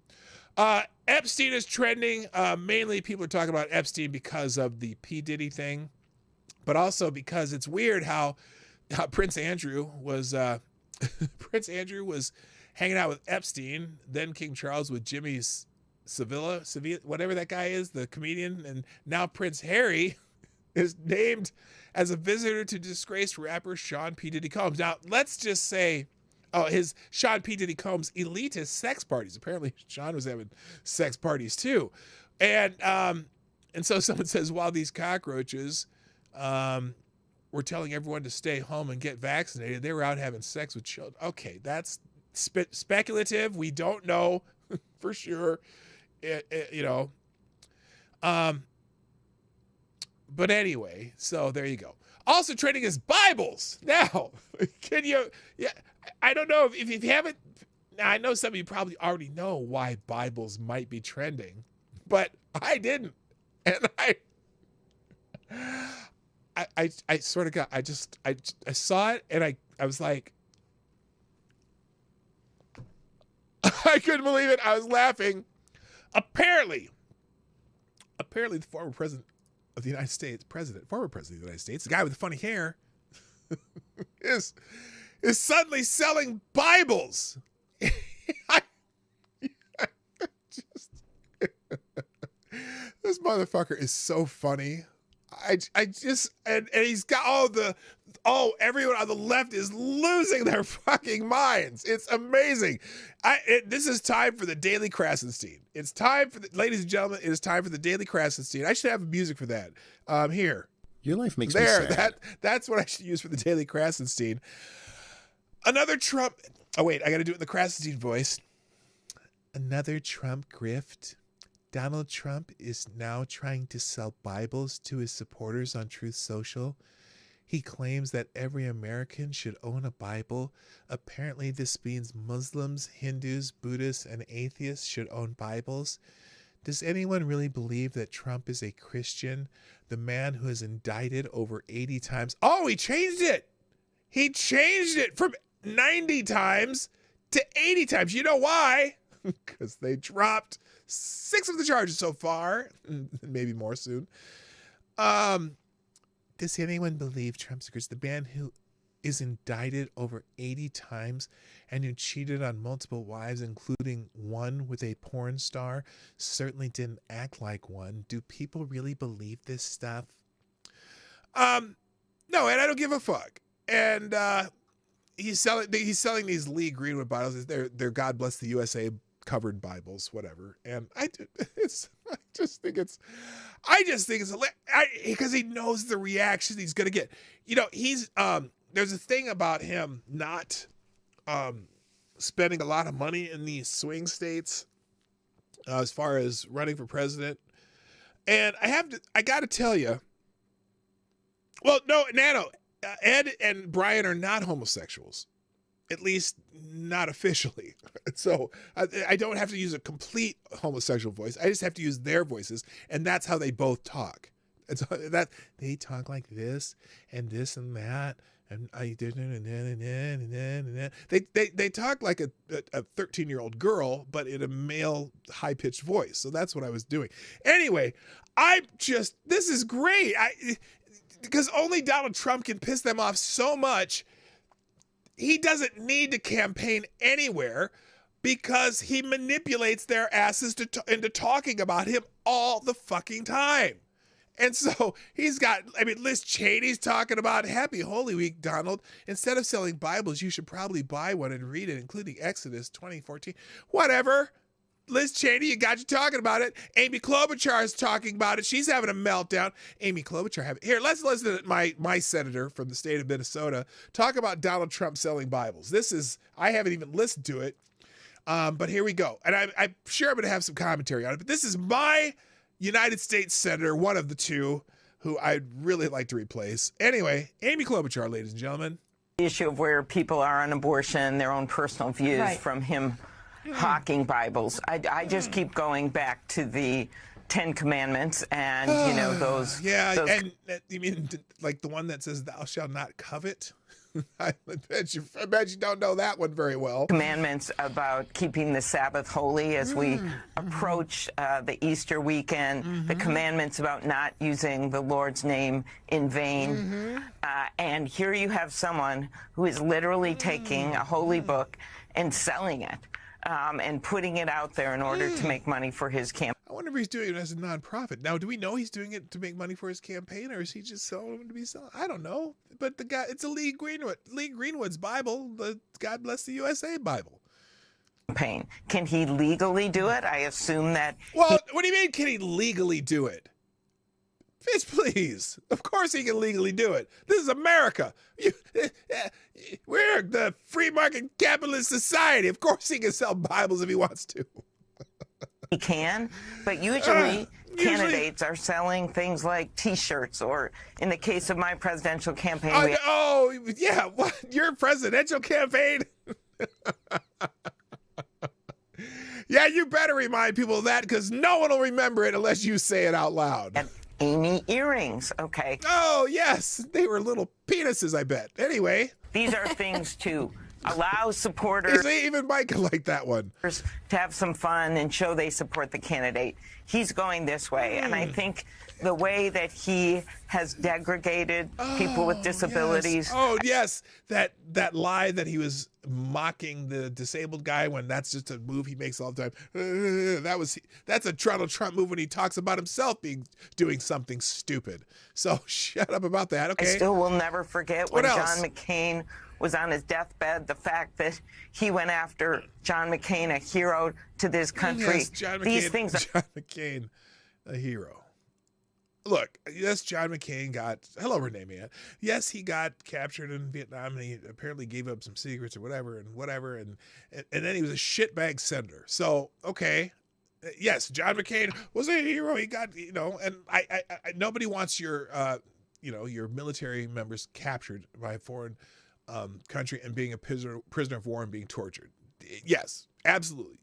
Epstein is trending. Mainly people are talking about Epstein because of the P. Diddy thing, but also because it's weird how Prince Andrew was hanging out with Epstein, then King Charles with Jimmy Sevilla, whatever that guy is, the comedian, and now Prince Harry is named as a visitor to disgraced rapper Sean P. Diddy Combs. Now, let's just say, his Sean P. Diddy Combs elitist sex parties. Apparently, Sean was having sex parties too, and so someone says, while these cockroaches were telling everyone to stay home and get vaccinated, they were out having sex with children. Okay, that's speculative. We don't know for sure. But anyway, so there you go. Also trending is Bibles. Now, I don't know if you haven't, now I know some of you probably already know why Bibles might be trending, but I didn't. And I sort of got, I saw it and I was like, I couldn't believe it. I was laughing. Apparently the former president of the United States, former president of the United States, the guy with the funny hair, is suddenly selling Bibles. This motherfucker is so funny. And he's got everyone on the left is losing their fucking minds. It's amazing. This is time for the Daily Krasenstein. It's time for ladies and gentlemen, it is time for the Daily Krasenstein. I should have music for that. Here. Your life makes me sad. That's what I should use for the Daily Krasenstein. Another Trump. Oh, wait, I got to do it in the Krasenstein voice. Another Trump grift. Donald Trump is now trying to sell Bibles to his supporters on Truth Social. He claims that every American should own a Bible. Apparently, this means Muslims, Hindus, Buddhists, and atheists should own Bibles. Does anyone really believe that Trump is a Christian? The man who is indicted over 80 times. Oh, he changed it. He changed it from 90 times to 80 times. You know why? Because they dropped 6 of the charges so far, maybe more soon. Does anyone believe Trump supporters? The man who is indicted over 80 times and who cheated on multiple wives, including one with a porn star, certainly didn't act like one. Do people really believe this stuff? No, and I don't give a fuck. And he's selling these Lee Greenwood Bibles. They're God Bless the USA covered Bibles, whatever. And I just think it's because he knows the reaction he's gonna get. You know, he's there's a thing about him not spending a lot of money in these swing states as far as running for president. And I got to tell you, well, no, Nano, Ed and Brian are not homosexuals, at least not officially. So I don't have to use a complete homosexual voice. I just have to use their voices, and that's how they both talk. It's that they talk like this and this and that. And they talk like a 13-year-old girl, but in a male high-pitched voice. So that's what I was doing. Anyway, this is great. Because only Donald Trump can piss them off so much. He doesn't need to campaign anywhere because he manipulates their asses into talking about him all the fucking time. And so he's got, Liz Cheney's talking about Happy Holy Week, Donald. Instead of selling Bibles, you should probably buy one and read it, including Exodus 20:14. Whatever. Liz Cheney, you got you talking about it. Amy Klobuchar is talking about it. She's having a meltdown. Amy Klobuchar here. Let's listen to my senator from the state of Minnesota talk about Donald Trump selling Bibles. I haven't even listened to it, but here we go. And I'm sure I'm going to have some commentary on it. But this is my United States senator, one of the two, who I'd really like to replace. Anyway, Amy Klobuchar, ladies and gentlemen. The issue of where people are on abortion, their own personal views from him hawking Bibles. I just keep going back to the 10 Commandments and, those. Yeah, and you mean like the one that says, thou shalt not covet? I bet you don't know that one very well. Commandments about keeping the Sabbath holy as we approach the Easter weekend. The commandments about not using the Lord's name in vain. And here you have someone who is literally taking a holy book and selling it and putting it out there in order to make money for his campaign. I wonder if he's doing it as a nonprofit. Now, do we know he's doing it to make money for his campaign, or is he just selling them to be selling? I don't know. But the guy, it's a Lee Greenwood's Bible, the God Bless the USA Bible. Can he legally do it? I assume that. Well, what do you mean, can he legally do it? Bitch, please. Of course he can legally do it. This is America. We're the free market capitalist society. Of course he can sell Bibles if he wants to. He can, but usually candidates are selling things like T-shirts, or in the case of my presidential campaign. What? Your presidential campaign? Yeah, you better remind people of that, because no one will remember it unless you say it out loud. And Amy earrings, okay. Oh, yes. They were little penises, I bet. Anyway. These are things to allow supporters. Even Mike like that one. To have some fun and show they support the candidate. He's going this way. And I think the way that he has degraded people with disabilities. Yes. Oh, yes. That lie that he was mocking the disabled guy when that's just a move he makes all the time. That's a Donald Trump move when he talks about himself doing something stupid. So shut up about that, okay? I still will never forget when John McCain was on his deathbed, the fact that he went after John McCain, a hero to this country. Yes, John McCain, a hero. Look, yes, John McCain hello, Renee Mann. Yes, he got captured in Vietnam, and he apparently gave up some secrets or whatever, and then he was a shitbag senator. So, okay. Yes, John McCain was a hero. He got, and I nobody wants your military members captured by a foreign country and being a prisoner of war and being tortured. Yes, absolutely.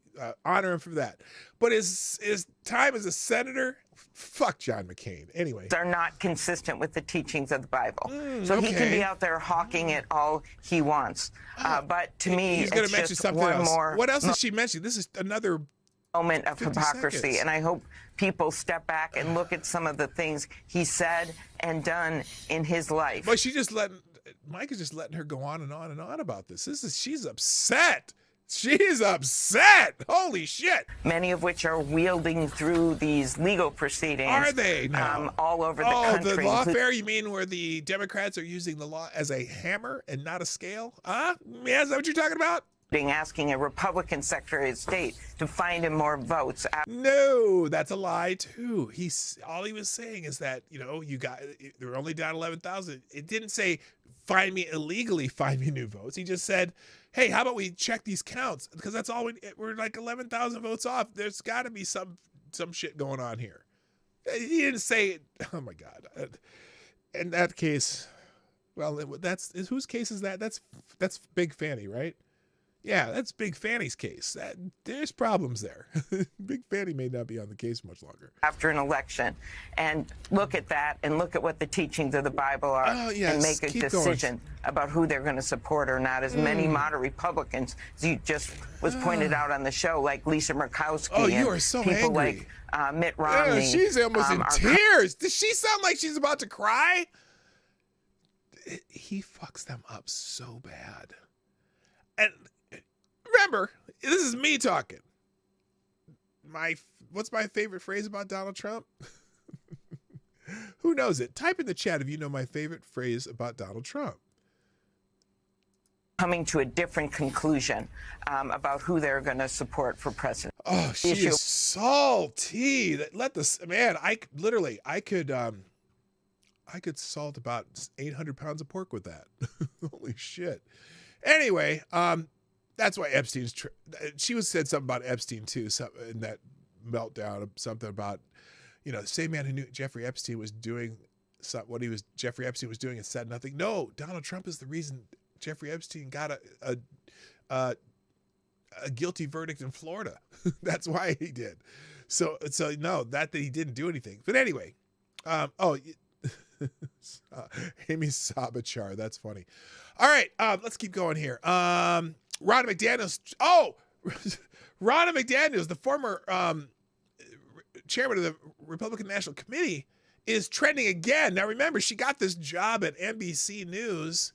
Honor him for that. But his time as a senator, fuck John McCain. Anyway. Are not consistent with the teachings of the Bible. So he can be out there hawking it all he wants. But to me, he's going to mention something else. More. What else is she mentioning? This is another moment of 50 hypocrisy. seconds. And I hope people step back and look at some of the things he said and done in his life. But Mike is just letting her go on and on and on about this. She's upset. She's upset. Holy shit. Many of which are wielding through these legal prosidings. Are they now? All over the country. Oh, the lawfare, you mean where the Democrats are using the law as a hammer and not a scale? Huh? Yeah, is that what you're talking about? Asking a Republican Secretary of State to find him more votes. No, that's a lie too. All he was saying is that, they're only down 11,000. It didn't say find me illegally, find me new votes. He just said, hey, how about we check these counts? Because that's all we're like 11,000 votes off. There's got to be some shit going on here. He didn't say, oh my God. In that case, well, whose case is that? That's Big Fanny, right? Yeah, that's Big Fanny's case. There's problems there. Big Fanny may not be on the case much longer. After an election. And look at that and look at what the teachings of the Bible are and make a decision about who they're going to support or not. As many moderate Republicans, as you just was pointed out on the show, like Lisa Murkowski. Oh, you are so people angry. Like Mitt Romney. Yeah, she's almost in tears. Does she sound like she's about to cry? He fucks them up so bad. And remember, this is me talking. What's my favorite phrase about Donald Trump? Who knows it? Type in the chat if you know my favorite phrase about Donald Trump. Coming to a different conclusion about who they're going to support for president. Oh, she is salty. I could salt about 800 pounds of pork with that. Holy shit. Anyway, that's why Epstein's. She said something about Epstein too, in that meltdown. Something about, the same man who knew Jeffrey Epstein was doing Jeffrey Epstein was doing and said nothing. No, Donald Trump is the reason Jeffrey Epstein got a guilty verdict in Florida. That's why he did. So no, that he didn't do anything. But anyway, Amy Sabachar. That's funny. All right, let's keep going here. Ronna McDaniels. Oh, Ronna McDaniels, the former chairman of the Republican National Committee, is trending again. Now, remember, she got this job at NBC News.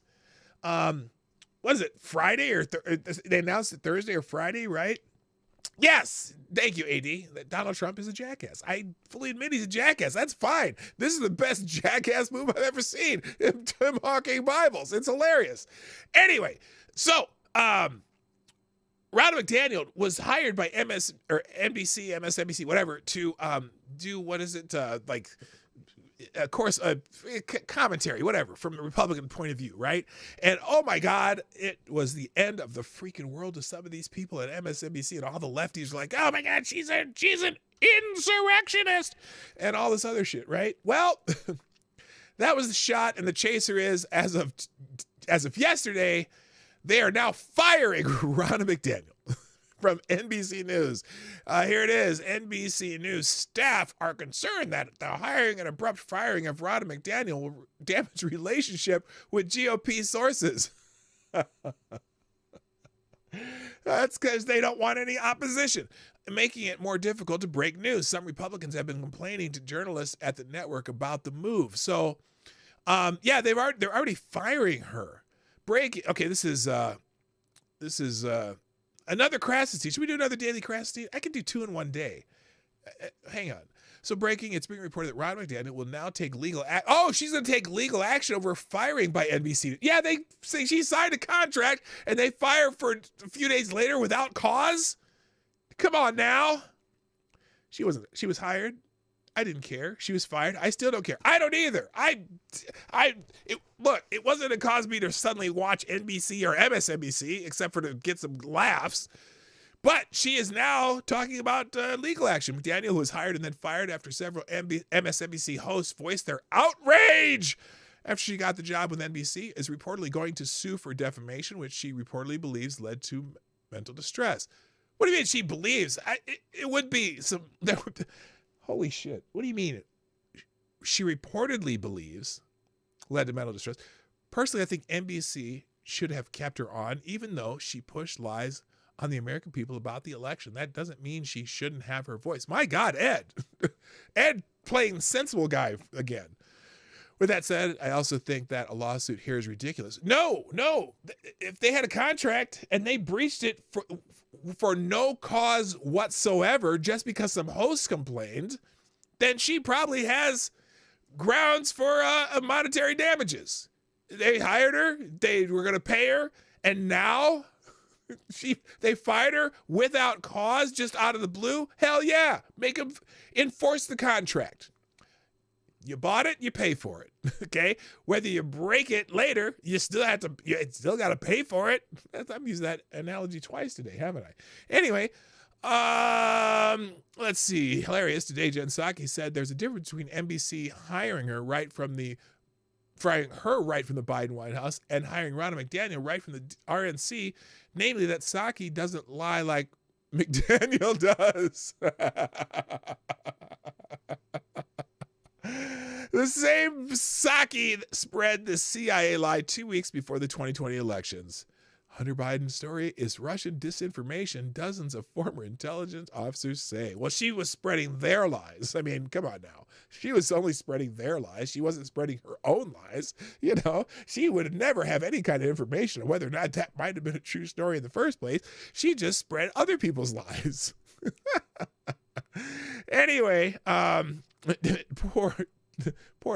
What is it, Friday or they announced it Thursday or Friday, right? Yes. Thank you, AD. That Donald Trump is a jackass. I fully admit he's a jackass. That's fine. This is the best jackass move I've ever seen. Him hawking Bibles. It's hilarious. Anyway, so Ronna McDaniel was hired by NBC, MSNBC, whatever, to do commentary, whatever, from a Republican point of view, right? And oh my God, it was the end of the freaking world to some of these people at MSNBC, and all the lefties were like, oh my God, she's an insurrectionist, and all this other shit, right? Well, that was the shot, and the chaser is, as of yesterday, they are now firing Ronna McDaniel from NBC News. Here it is. NBC News staff are concerned that the hiring and abrupt firing of Ronna McDaniel will damage relationship with GOP sources. That's because they don't want any opposition, making it more difficult to break news. Some Republicans have been complaining to journalists at the network about the move. So, they're already firing her. Okay, this is another Crassus. Should we do another daily Crassus? I can do 2 in one day. Hang on. So breaking, it's being reported that Ronna McDaniel will now take legal action. Oh, she's going to take legal action over firing by NBC. Yeah, they say she signed a contract and they fire for a few days later without cause. Come on now. She was hired. I didn't care. She was fired. I still don't care. I don't either. Look, it wasn't to cause me to suddenly watch NBC or MSNBC, except for to get some laughs. But she is now talking about legal action. McDaniel, who was hired and then fired after several MSNBC hosts voiced their outrage after she got the job with NBC, is reportedly going to sue for defamation, which she reportedly believes led to mental distress. What do you mean she believes? It would be some... Holy shit. What do you mean? She reportedly believes led to mental distress. Personally, I think NBC should have kept her on, even though she pushed lies on the American people about the election. That doesn't mean she shouldn't have her voice. My God, Ed. Ed playing sensible guy again. With that said, I also think that a lawsuit here is ridiculous. No. If they had a contract and they breached it for no cause whatsoever, just because some hosts complained, then she probably has grounds for monetary damages. They hired her, they were going to pay her, and now they fired her without cause, just out of the blue. Hell yeah, make them enforce the contract. You bought it, you pay for it. Okay, whether you break it later, you still got to pay for it. I'm using that analogy twice today, haven't I? Anyway, let's see. Hilarious today. Jen Psaki said there's a difference between NBC hiring her right from the Biden White House and hiring Ronna McDaniel right from the RNC, namely that Psaki doesn't lie like McDaniel does. The same Psaki spread the CIA lie 2 weeks before the 2020 elections. Hunter Biden's story is Russian disinformation, dozens of former intelligence officers say. Well, she was spreading their lies. I mean, come on now. She was only spreading their lies. She wasn't spreading her own lies. You know, she would never have any kind of information on whether or not that might have been a true story in the first place. She just spread other people's lies. Anyway, poor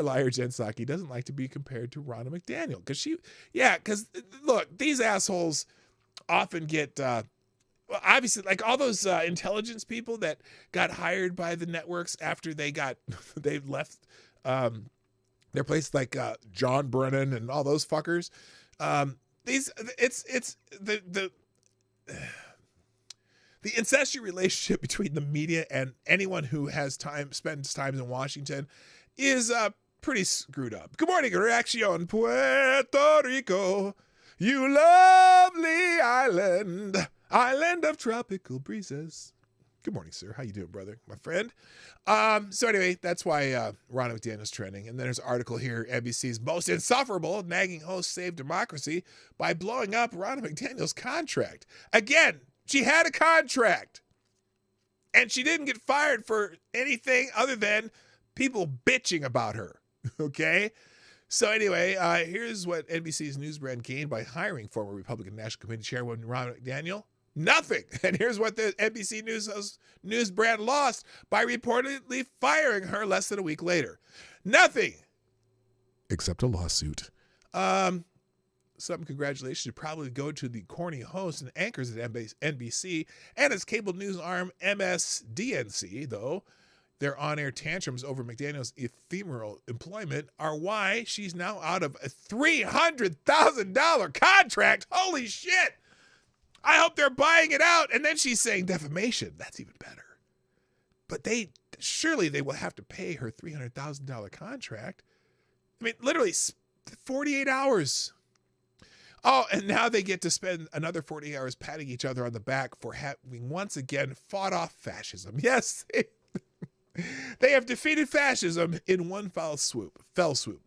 liar Jen Psaki doesn't like to be compared to Ronna McDaniel because look, these assholes often get obviously like all those intelligence people that got hired by the networks after they left their place, like John Brennan and all those fuckers. It's the incestuous relationship between the media and anyone who spends time in Washington is pretty screwed up. Good morning, Reaction Puerto Rico, you lovely island of tropical breezes. Good morning, sir. How you doing, brother, my friend? So anyway, that's why Ronna McDaniel's trending. And then there's an article here, NBC's most insufferable nagging host saved democracy by blowing up Ronna McDaniel's contract. Again, she had a contract, and she didn't get fired for anything other than people bitching about her, okay? So anyway, here's what NBC's news brand gained by hiring former Republican National Committee Chairwoman Ronna McDaniel. Nothing. And here's what the NBC news brand lost by reportedly firing her less than a week later. Nothing. Except a lawsuit. Some congratulations should probably go to the corny hosts and anchors at NBC and its cable news arm MSDNC, though. Their on-air tantrums over McDaniel's ephemeral employment are why she's now out of a $300,000 contract. Holy shit! I hope they're buying it out. And then she's saying defamation. That's even better. But surely they will have to pay her $300,000 contract. I mean, literally 48 hours. Oh, and now they get to spend another 40 hours patting each other on the back for having once again fought off fascism. Yes, they have defeated fascism in one fell swoop.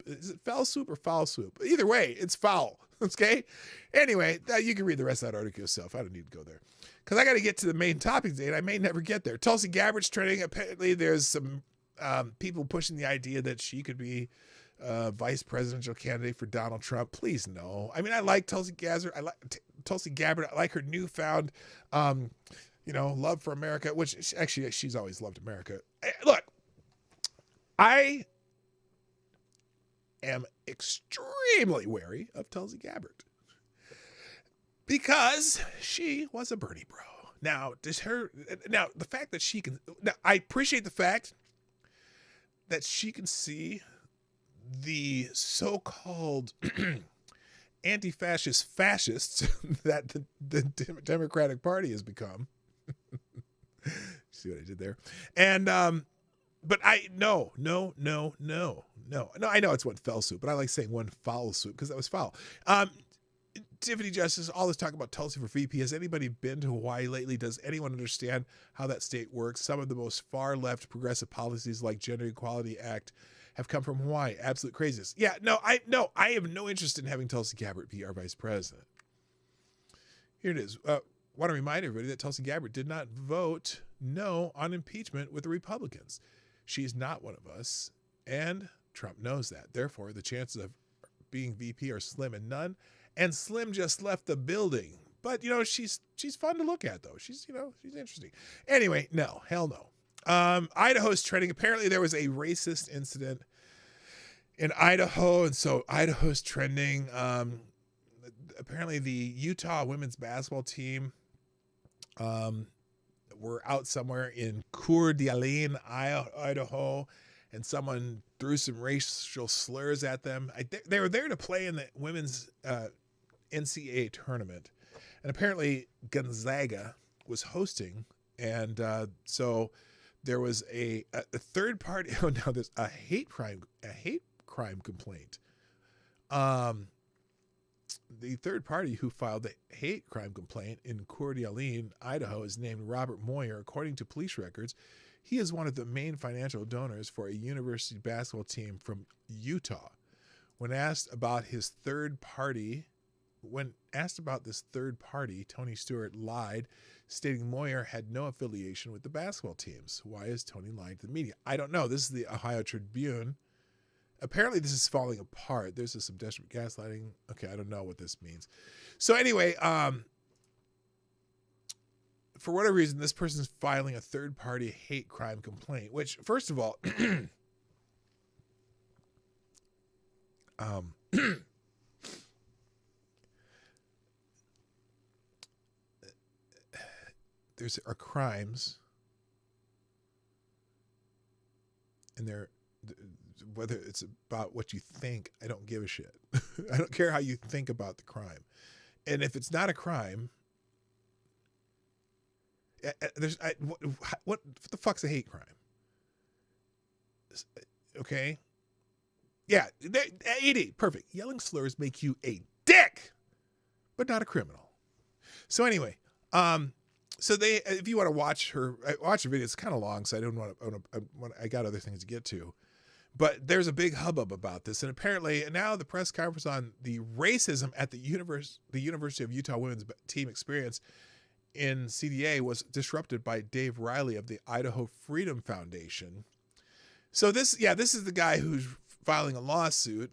Is it fell swoop or foul swoop? Either way, it's foul. Okay? Anyway, you can read the rest of that article yourself. I don't need to go there. Because I got to get to the main topic today, and I may never get there. Tulsi Gabbard's trending. Apparently, there's some people pushing the idea that she could be vice presidential candidate for Donald Trump. Please, no. I mean, I like Tulsi Gabbard. I like her newfound love for America, which actually she's always loved America. Look, I am extremely wary of Tulsi Gabbard because she was a Bernie bro. Now, the fact that she can, I appreciate the fact that she can see the so-called anti-fascist fascists that the Democratic Party has become. See what I did there? And but I no, I know it's one fell swoop, but I like saying one foul swoop because that was foul. Tiffany Justice, all this talk about Tulsi for VP. Has anybody been to Hawaii lately? Does anyone understand how that state works? Some of the most far left progressive policies like Gender Equality Act have come from Hawaii. Absolute craziness. Yeah, I have no interest in having Tulsi Gabbard be our vice president. Here it is. want to remind everybody that Tulsi Gabbard did not vote no on impeachment with the Republicans. She's not one of us, and Trump knows that. Therefore, the chances of being VP are slim and none. And Slim just left the building. But, she's fun to look at, though. She's interesting. Anyway, no, hell no. Idaho's trending. Apparently, there was a racist incident in Idaho, and so Idaho's trending. Apparently, the Utah women's basketball team were out somewhere in Coeur d'Alene, Idaho, and someone threw some racial slurs at them. They were there to play in the women's NCAA tournament. And apparently Gonzaga was hosting. And so there was a third party. Oh, now there's a hate crime complaint. The third party who filed the hate crime complaint in Coeur d'Alene, Idaho, is named Robert Moyer. According to police records, he is one of the main financial donors for a university basketball team from Utah. When asked about this third party, Tony Stewart lied, stating Moyer had no affiliation with the basketball teams. Why is Tony lying to the media? I don't know. This is the Ohio Tribune. Apparently, this is falling apart. There's some desperate gaslighting. Okay, I don't know what this means. So anyway, for whatever reason, this person's filing a third-party hate crime complaint, which, first of all, there are crimes, and whether it's about what you think, I don't give a shit. I don't care how you think about the crime. And if it's not a crime, what the fuck's a hate crime? Okay. Yeah. AD, perfect. Yelling slurs make you a dick, but not a criminal. So anyway, so if you want to watch the video, it's kind of long, so I don't want to, I got other things to get to. But there's a big hubbub about this. And apparently now the press conference on the racism at the University of Utah women's team experience in CDA was disrupted by Dave Riley of the Idaho Freedom Foundation. So this is the guy who's filing a lawsuit.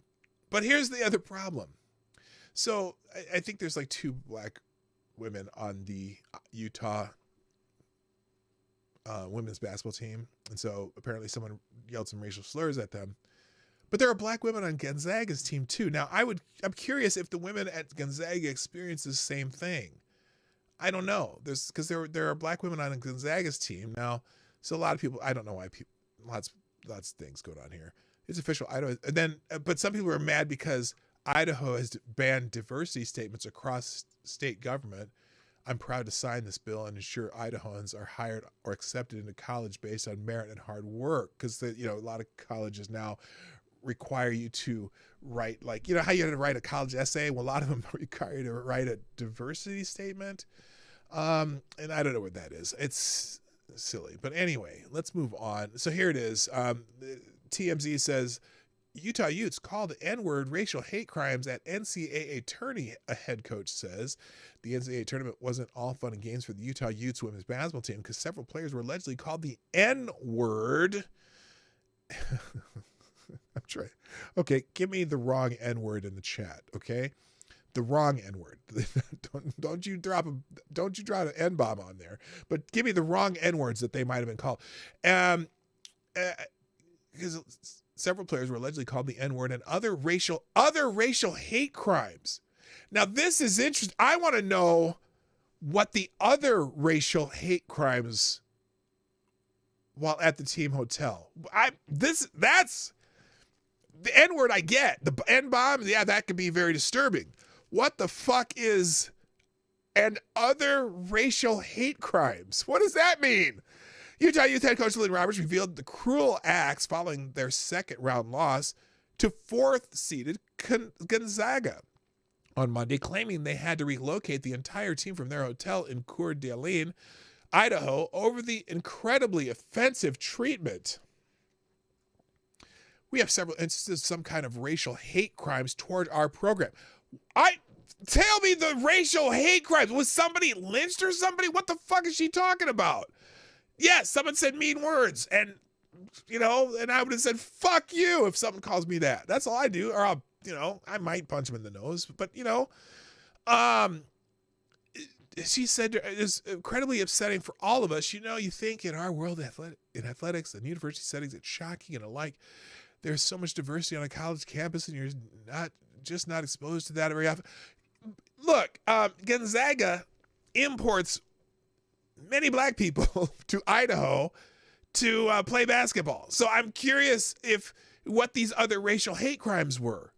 But here's the other problem. So I think there's like 2 black women on the Utah women's basketball team. And so apparently someone yelled some racial slurs at them. But there are black women on Gonzaga's team too. Now I'm curious if the women at Gonzaga experience the same thing. I don't know. Because there are black women on Gonzaga's team now. So a lot of people, I don't know why lots of things going on here. It's official Idaho. And then, but some people are mad because Idaho has banned diversity statements across state government. I'm proud to sign this bill and ensure Idahoans are hired or accepted into college based on merit and hard work. Because a lot of colleges now require you to write, like, how you had to write a college essay. Well, a lot of them require you to write a diversity statement. And I don't know what that is. It's silly. But anyway, let's move on. So here it is. TMZ says, Utah Utes called N-word racial hate crimes at NCAA tourney, a head coach says. The NCAA tournament wasn't all fun and games for the Utah Utes women's basketball team because several players were allegedly called the N-word. I'm trying. Okay, give me the wrong N-word in the chat, okay? The wrong N-word. don't you drop an N-bomb on there, but give me the wrong N-words that they might have been called. Because several players were allegedly called the N-word and other racial hate crimes. Now, this is interesting. I want to know what the other racial hate crimes while at the team hotel. That's the N-word I get. The N-bomb, yeah, that could be very disturbing. What the fuck is and other racial hate crimes? What does that mean? Utah Youth head coach Lynn Roberts revealed the cruel acts following their second round loss to 4th-seeded Gonzaga on Monday, claiming they had to relocate the entire team from their hotel in Coeur d'Alene, Idaho, over the incredibly offensive treatment. We have several instances of some kind of racial hate crimes toward our program. tell me the racial hate crimes. Was somebody lynched or somebody? What the fuck is she talking about? Yes, someone said mean words, and and I would have said fuck you if someone calls me that. That's all I do, or I'll, I might punch him in the nose. But she said it's incredibly upsetting for all of us. You think in our world in athletics and university settings, it's shocking and alike. There's so much diversity on a college campus, and you're not exposed to that very often. Look, Gonzaga imports many black people to Idaho to play basketball. So I'm curious what these other racial hate crimes were.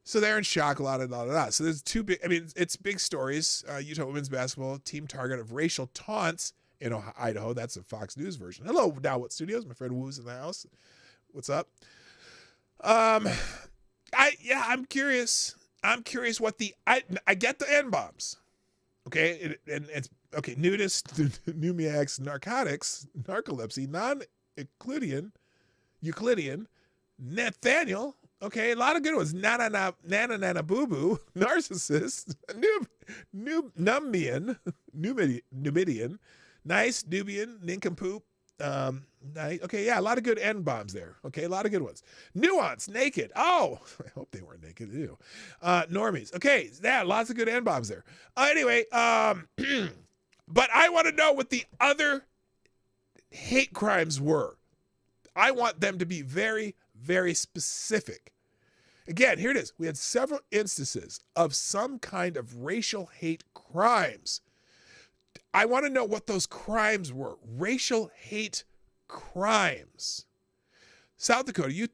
So they're in shock, a lot. So there's it's big stories. Utah women's basketball team target of racial taunts in Idaho. That's a Fox News version. Hello, Now What Studios. My friend Woo's in the house. What's up? I'm curious. I'm curious what I get the N-bombs. Okay, and it's okay. Nudist, Numiacs, narcotics, narcolepsy, Euclidean, Nathaniel. Okay, a lot of good ones. Nana boo boo, narcissist, Numidian, nice, Nubian, nincompoop. Nice. Okay, yeah, a lot of good N-bombs there. Okay, a lot of good ones. Nuance, naked. Oh, I hope they weren't naked. Ew. Normies. Okay, yeah, lots of good N-bombs there. Anyway, but I want to know what the other hate crimes were. I want them to be very, very specific. Again, here it is. We had several instances of some kind of racial hate crimes. I want to know what those crimes were. Racial hate crimes. South Dakota,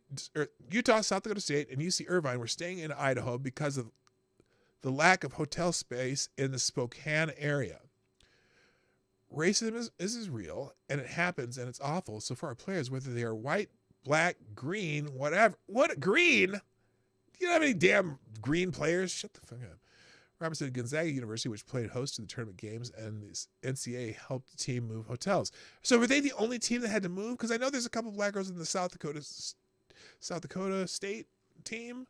Utah, South Dakota State, and UC Irvine were staying in Idaho because of the lack of hotel space in the Spokane area. Racism is real, and it happens, and it's awful. So for our players, whether they are white, black, green, whatever. What, green? You don't have any damn green players? Shut the fuck up. Robert said Gonzaga University, which played host to the tournament games, and the NCAA helped the team move hotels. So were they the only team that had to move? Because I know there's a couple of black girls in the South Dakota State team,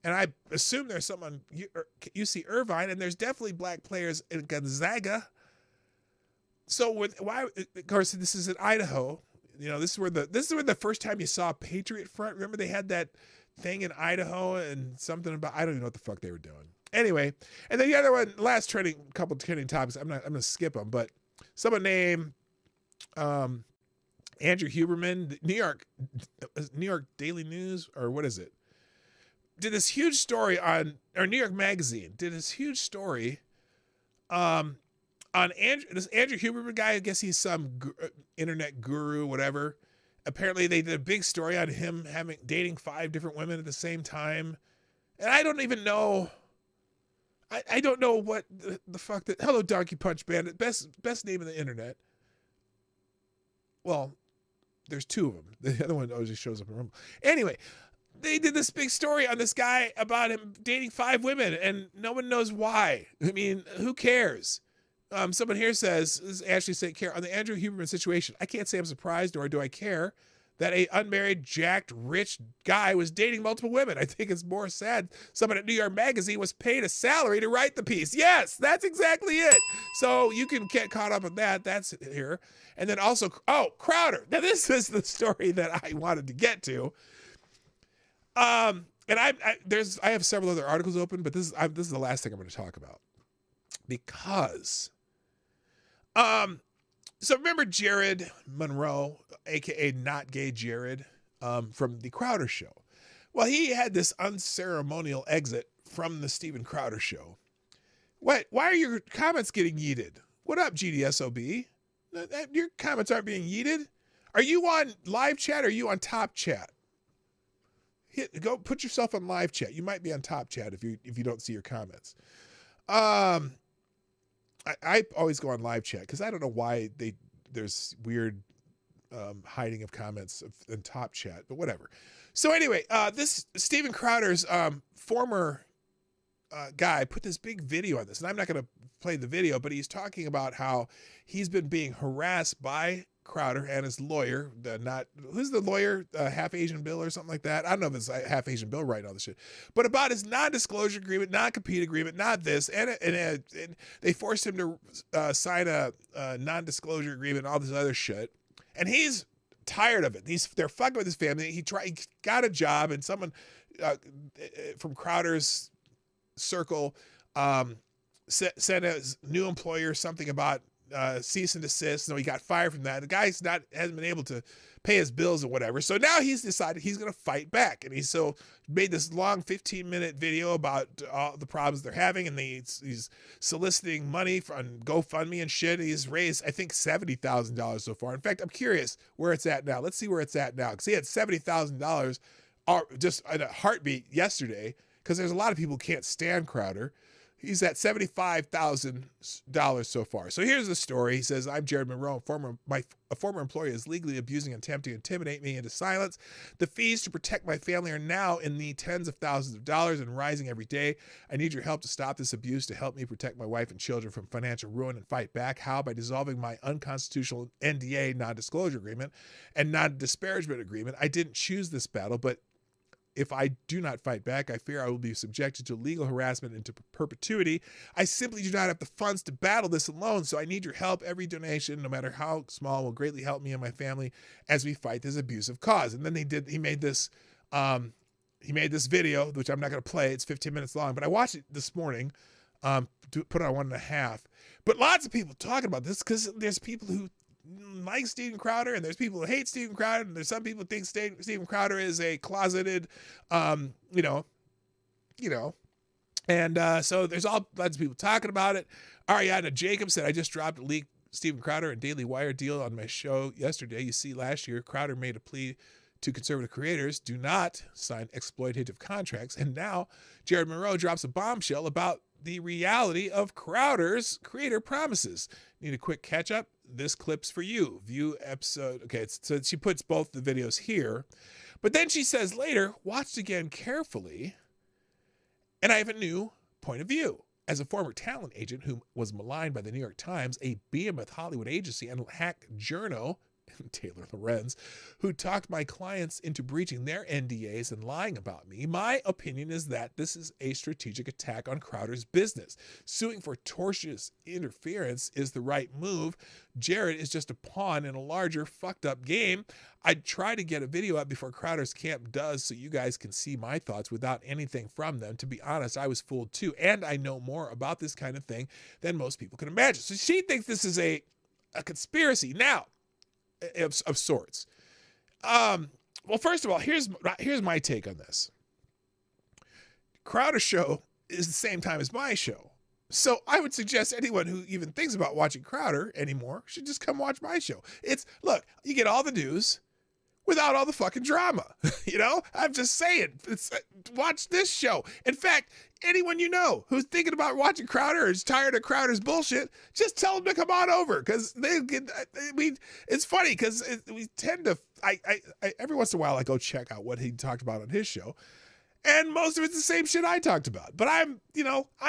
and I assume there's some on UC Irvine, and there's definitely black players in Gonzaga. So why? Of course, this is in Idaho. This is where the first time you saw Patriot Front. Remember they had that thing in Idaho and something about, I don't even know what the fuck they were doing. Anyway, and then the other one, couple trending topics. I'm gonna skip them, but someone named Andrew Huberman, New York Daily News, or what is it? Did this huge story or New York Magazine did this huge story on this Andrew Huberman guy. I guess he's some internet guru, whatever. Apparently, they did a big story on him dating 5 different women at the same time, and I don't even know. I don't know what the fuck that. Hello, Donkey Punch Bandit, best name in the internet. Well, there's 2 of them. The other one always shows up in Rumble. Anyway, they did this big story on this guy about him dating 5 women, and no one knows why. I mean, who cares? Someone here says, this is Ashley St. Clair, on the Andrew Huberman situation, I can't say I'm surprised, nor do I care that a unmarried, jacked, rich guy was dating multiple women. I think it's more sad someone at New York Magazine was paid a salary to write the piece. Yes, that's exactly it. So you can get caught up in that. That's here. And then also, Crowder. Now this is the story that I wanted to get to. And I have several other articles open, but this is the last thing I'm going to talk about. Because so remember Jared Monroe, aka Not Gay Jared, from the Crowder Show. Well, he had this unceremonial exit from the Steven Crowder Show. Why are your comments getting yeeted? What up, GDSOB? Your comments aren't being yeeted. Are you on live chat or are you on top chat? Go put yourself on live chat. You might be on top chat if you don't see your comments. I always go on live chat because I don't know why there's weird hiding of comments in top chat, but whatever. So anyway, this Steven Crowder's former guy put this big video on this, and I'm not going to play the video, but he's talking about how he's been being harassed by Crowder and his lawyer, who's the lawyer, Half Asian Bill or something like that. I don't know if it's Half Asian Bill writing all this shit, but about his non-disclosure agreement, non-compete agreement, not this, and they forced him to sign a non-disclosure agreement, all this other shit, and he's tired of it. They're fucking with his family. He got a job, and someone from Crowder's circle sent his new employer something about cease and desist. No, he got fired from that. The guy's hasn't been able to pay his bills or whatever. So now he's decided he's going to fight back, and he's made this long 15-minute video about all the problems they're having, and he's soliciting money on GoFundMe and shit. He's raised, I think, $70,000 so far. In fact, I'm curious where it's at now. Let's see where it's at now, because he had $70,000 just in a heartbeat yesterday, because there's a lot of people who can't stand Crowder. He's at $75,000 so far. So here's the story. He says, I'm Jared Monroe. A former employee is legally abusing and attempting to intimidate me into silence. The fees to protect my family are now in the tens of thousands of dollars and rising every day. I need your help to stop this abuse, to help me protect my wife and children from financial ruin and fight back. How? By dissolving my unconstitutional NDA, non-disclosure agreement, and non-disparagement agreement. I didn't choose this battle, but if I do not fight back, I fear I will be subjected to legal harassment into perpetuity. I simply do not have the funds to battle this alone, so I need your help. Every donation, no matter how small, will greatly help me and my family as we fight this abusive cause. And then he made this video, which I'm not going to play. It's 15 minutes long, but I watched it this morning, to put it on 1.5. But lots of people talking about this, because there's people who like Steven Crowder, and there's people who hate Steven Crowder, and there's some people who think Steven Crowder is a closeted, and so there's all lots of people talking about it. Ariana Jacobs said, I just dropped a leaked Steven Crowder and Daily Wire deal on my show yesterday. You see, last year, Crowder made a plea to conservative creators, do not sign exploitative contracts, and now Jared Monroe drops a bombshell about the reality of Crowder's creator promises. Need a quick catch up? This clip's for you. View episode. Okay, so she puts both the videos here, but then she says later, watched again carefully, and I have a new point of view. As a former talent agent who was maligned by the New York Times, a behemoth Hollywood agency, and hack journo, Taylor Lorenz, who talked my clients into breaching their NDAs and lying about me, my opinion is that this is a strategic attack on Crowder's business. Suing for tortious interference is the right move. Jared is just a pawn in a larger fucked up game. I'd try to get a video up before Crowder's camp does, so you guys can see my thoughts without anything from them. To be honest, I was fooled too, and I know more about this kind of thing than most people can imagine. So she thinks this is a conspiracy. Now, of sorts. Well, first of all, here's my take on this. Crowder's show is the same time as my show. So I would suggest anyone who even thinks about watching Crowder anymore should just come watch my show. Look, you get all the news without all the fucking drama. I'm just saying, watch this show. In fact, anyone you know who's thinking about watching Crowder or is tired of Crowder's bullshit, just tell them to come on over, because it's funny, because we tend to, I every once in a while I go check out what he talked about on his show, and most of it's the same shit I talked about. But I'm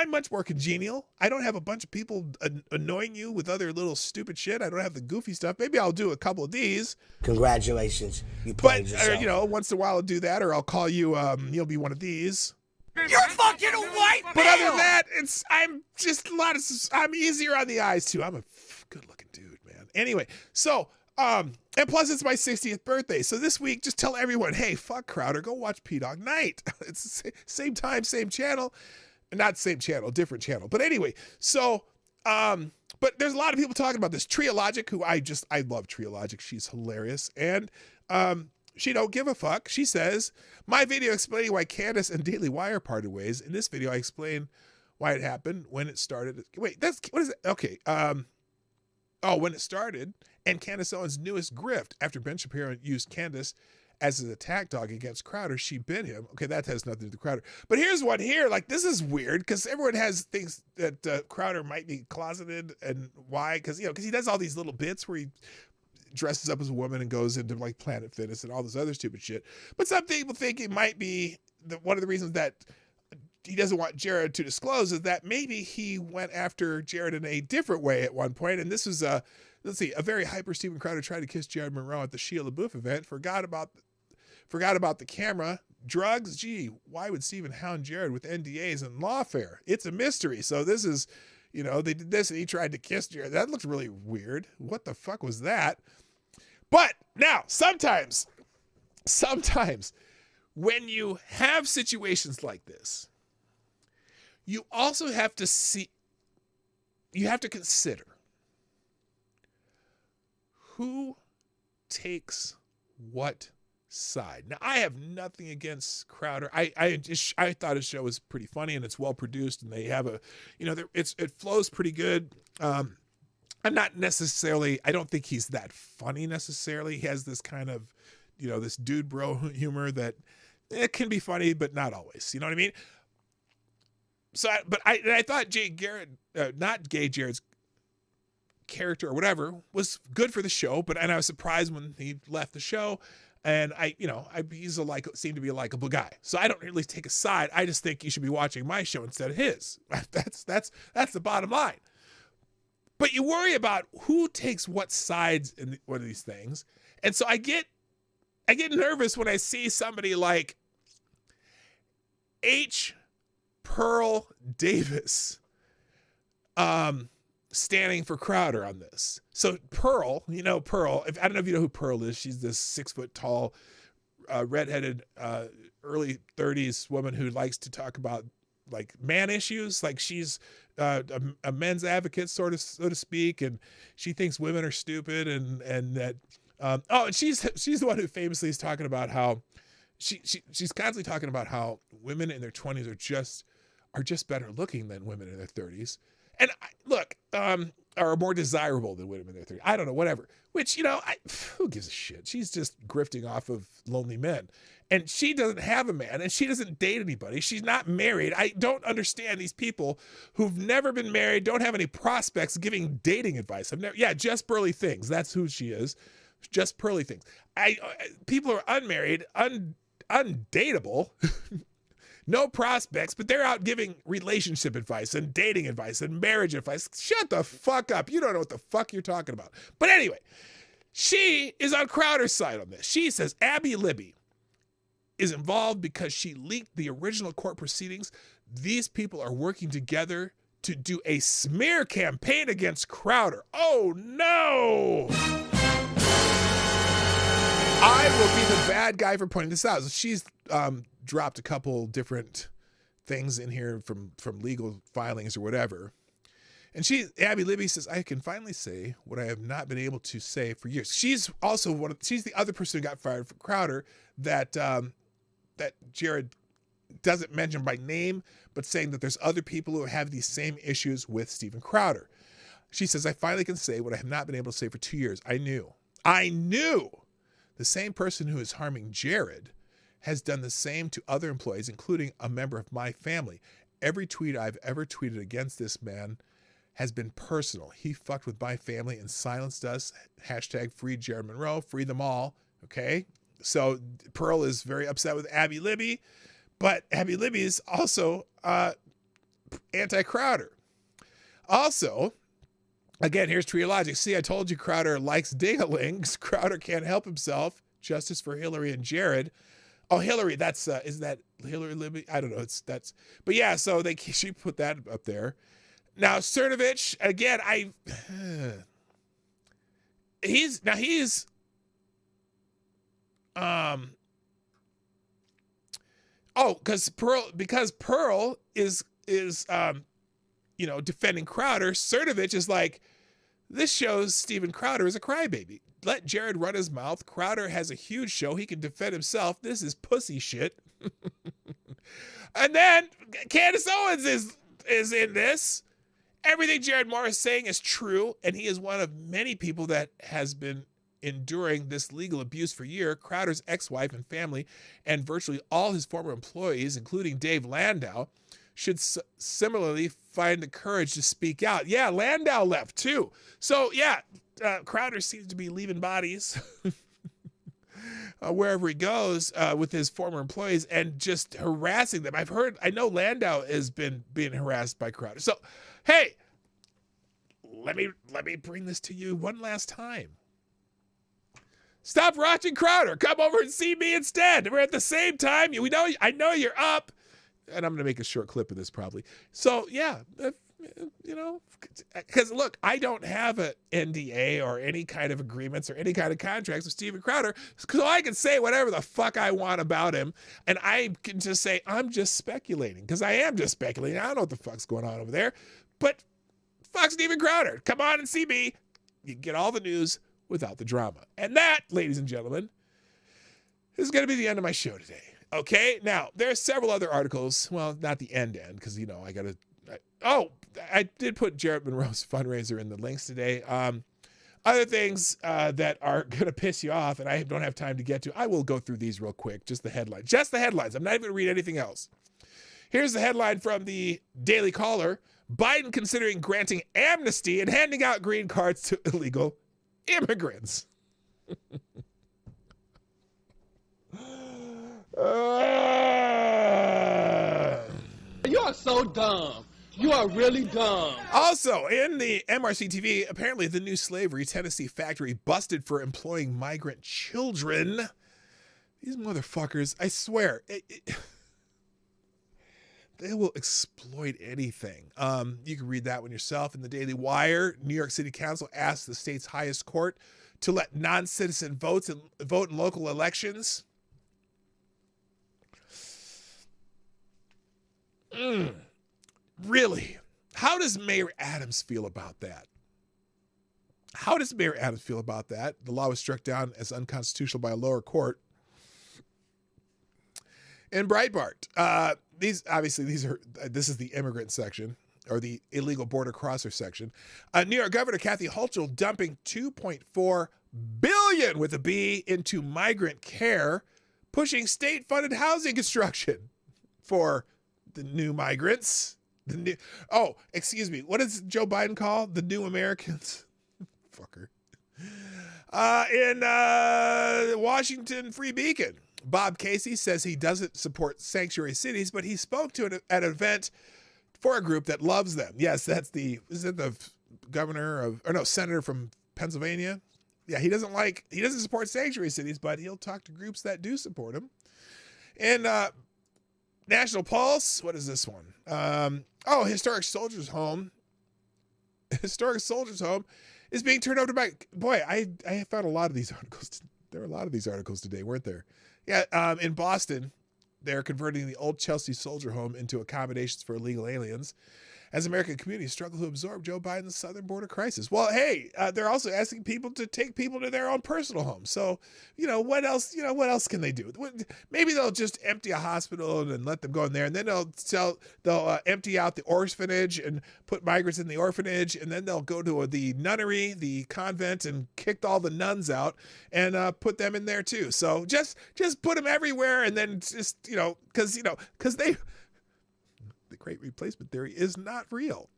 much more congenial. I don't have a bunch of people annoying you with other little stupid shit. I don't have the goofy stuff. Maybe I'll do a couple of these. Congratulations, you played yourself. Or, once in a while I'll do that, or I'll call you. You'll be one of these. You're fucking a white male! But other than that, I'm easier on the eyes too. I'm a good-looking dude, man. Anyway, so. And plus it's my 60th birthday. So this week, just tell everyone, hey, fuck Crowder, go watch P-Dog Night. It's the same time, same channel. Not same channel, different channel. But anyway, so, but there's a lot of people talking about this. Triologic, who I love Triologic. She's hilarious. And, she don't give a fuck. She says, my video explaining why Candace and Daily Wire parted ways. In this video, I explain why it happened, when it started. Wait, what is it? Okay. When it started, and Candace Owens' newest grift. After Ben Shapiro used Candace as his attack dog against Crowder, she bit him. Okay, that has nothing to do with Crowder. But here's one here. Like, this is weird, because everyone thinks that Crowder might be closeted, and why? Because he does all these little bits where he dresses up as a woman and goes into like Planet Fitness and all this other stupid shit. But some people think it might be one of the reasons that he doesn't want Jared to disclose is that maybe he went after Jared in a different way at one point. And this was a very hyper Steven Crowder tried to kiss Jared Monroe at the Shia LaBeouf event. Forgot about the camera. Drugs. Gee, why would Steven hound Jared with NDAs and lawfare? It's a mystery. So this is, they did this and he tried to kiss Jared. That looks really weird. What the fuck was that? But now, sometimes when you have situations like this, you also have to consider who takes what side. Now, I have nothing against Crowder. I thought his show was pretty funny and it's well produced and they have it flows pretty good. I'm not necessarily, I don't think he's that funny necessarily. He has this kind of, this dude bro humor that it can be funny, but not always. You know what I mean? So, I thought not Gay Jared's character or whatever was good for the show, and I was surprised when he left the show. And he's seemed to be a likable guy. So I don't really take a side. I just think you should be watching my show instead of his. That's the bottom line. But you worry about who takes what sides in one of these things. And so I get nervous when I see somebody like H. Pearl Davis standing for Crowder on this. So Pearl, Pearl, I don't know if you know who Pearl is. She's this 6 foot tall, redheaded, early 30s woman who likes to talk about like man issues. Like she's a men's advocate, so to speak. And she thinks women are stupid and that, and she's the one who famously is talking about how she's constantly talking about how women in their 20s are just better looking than women in their 30s. And are more desirable than women in their 30s. I don't know, whatever. Which, who gives a shit? She's just grifting off of lonely men. And she doesn't have a man, and she doesn't date anybody. She's not married. I don't understand these people who've never been married, don't have any prospects, giving dating advice. Just Pearly Things. That's who she is. Just Pearly Things. People are unmarried, undateable. No prospects, but they're out giving relationship advice and dating advice and marriage advice. Shut the fuck up. You don't know what the fuck you're talking about. But anyway, she is on Crowder's side on this. She says Abby Libby is involved because she leaked the original court proceedings. These people are working together to do a smear campaign against Crowder. Oh, no. I will be the bad guy for pointing this out. She's dropped a couple different things in here from legal filings or whatever. And Abby Libby says, I can finally say what I have not been able to say for years. She's also she's the other person who got fired from Crowder that Jared doesn't mention by name, but saying that there's other people who have these same issues with Steven Crowder. She says, I finally can say what I have not been able to say for 2 years. I knew the same person who is harming Jared has done the same to other employees, including a member of my family. Every tweet I've ever tweeted against this man has been personal. He fucked with my family and silenced us. Hashtag free Jared Monroe, free them all. Okay. So Pearl is very upset with Abby Libby, but Abby Libby is also anti-Crowder. Also, again, here's Trio Logic. See, I told you Crowder likes ding-a-lings. Crowder can't help himself. Justice for Hillary and Jared. Oh, Hillary, that's, is that Hillary Libby? I don't know. But yeah, so she put that up there. Now, Cernovich, again, because Pearl is defending Crowder, Cernovich is like, this shows Steven Crowder is a crybaby. Let Jared run his mouth. Crowder has a huge show. He can defend himself. This is pussy shit. And then Candace Owens is in this. Everything Jared Moore is saying is true, and he is one of many people that has been enduring this legal abuse for years. Crowder's ex-wife and family and virtually all his former employees, including Dave Landau, should similarly find the courage to speak out. Yeah, Landau left too. So yeah, Crowder seems to be leaving bodies. wherever he goes with his former employees and just harassing them. I know Landau has been being harassed by Crowder. So, hey, let me bring this to you one last time. Stop watching Crowder. Come over and see me instead. We're at the same time. I know you're up. And I'm going to make a short clip of this probably. So, yeah, because look, I don't have an NDA or any kind of agreements or any kind of contracts with Steven Crowder, so I can say whatever the fuck I want about him. And I can just say, I'm just speculating, because I am just speculating. I don't know what the fuck's going on over there. But fuck Steven Crowder. Come on and see me. You can get all the news without the drama. And that, ladies and gentlemen, is going to be the end of my show today. Okay, now, there are several other articles. Well, not the end, because, I got to... I did put Jarrett Monroe's fundraiser in the links today. Other things that are going to piss you off, and I don't have time to get to, I will go through these real quick, just the headlines. Just the headlines. I'm not even going to read anything else. Here's the headline from the Daily Caller. Biden considering granting amnesty and handing out green cards to illegal immigrants. You are so dumb. You are really dumb. Also, in the MRC TV, apparently the new slavery Tennessee factory busted for employing migrant children. These motherfuckers, I swear, they will exploit anything. You can read that one yourself in the Daily Wire. New York City Council asked the state's highest court to let non-citizen vote in local elections. Really? How does Mayor Adams feel about that? The law was struck down as unconstitutional by a lower court. In Breitbart, this is the immigrant section, or the illegal border crosser section. New York Governor Kathy Hochul dumping $2.4 billion with a B into migrant care, pushing state-funded housing construction for the new migrants. What does Joe Biden call the new Americans? Fucker. In Washington Free Beacon, Bob Casey says he doesn't support sanctuary cities, but he spoke to at an event for a group that loves them. Yes, is it the senator from Pennsylvania? Yeah, he doesn't support sanctuary cities, but he'll talk to groups that do support him. And National Pulse, what is this one? Historic Soldiers Home. Historic Soldiers Home is being turned over by... Boy, I found a lot of these articles. There were a lot of these articles today, weren't there? Yeah, in Boston, they're converting the old Chelsea Soldier Home into accommodations for illegal aliens as American communities struggle to absorb Joe Biden's southern border crisis. Well, hey, they're also asking people to take people to their own personal homes. So, what else can they do? Maybe they'll just empty a hospital and let them go in there, and then they'll empty out the orphanage and put migrants in the orphanage, and then they'll go to the nunnery, the convent, and kick all the nuns out and put them in there too. So just put them everywhere, and then just, because the Great Replacement Theory is not real.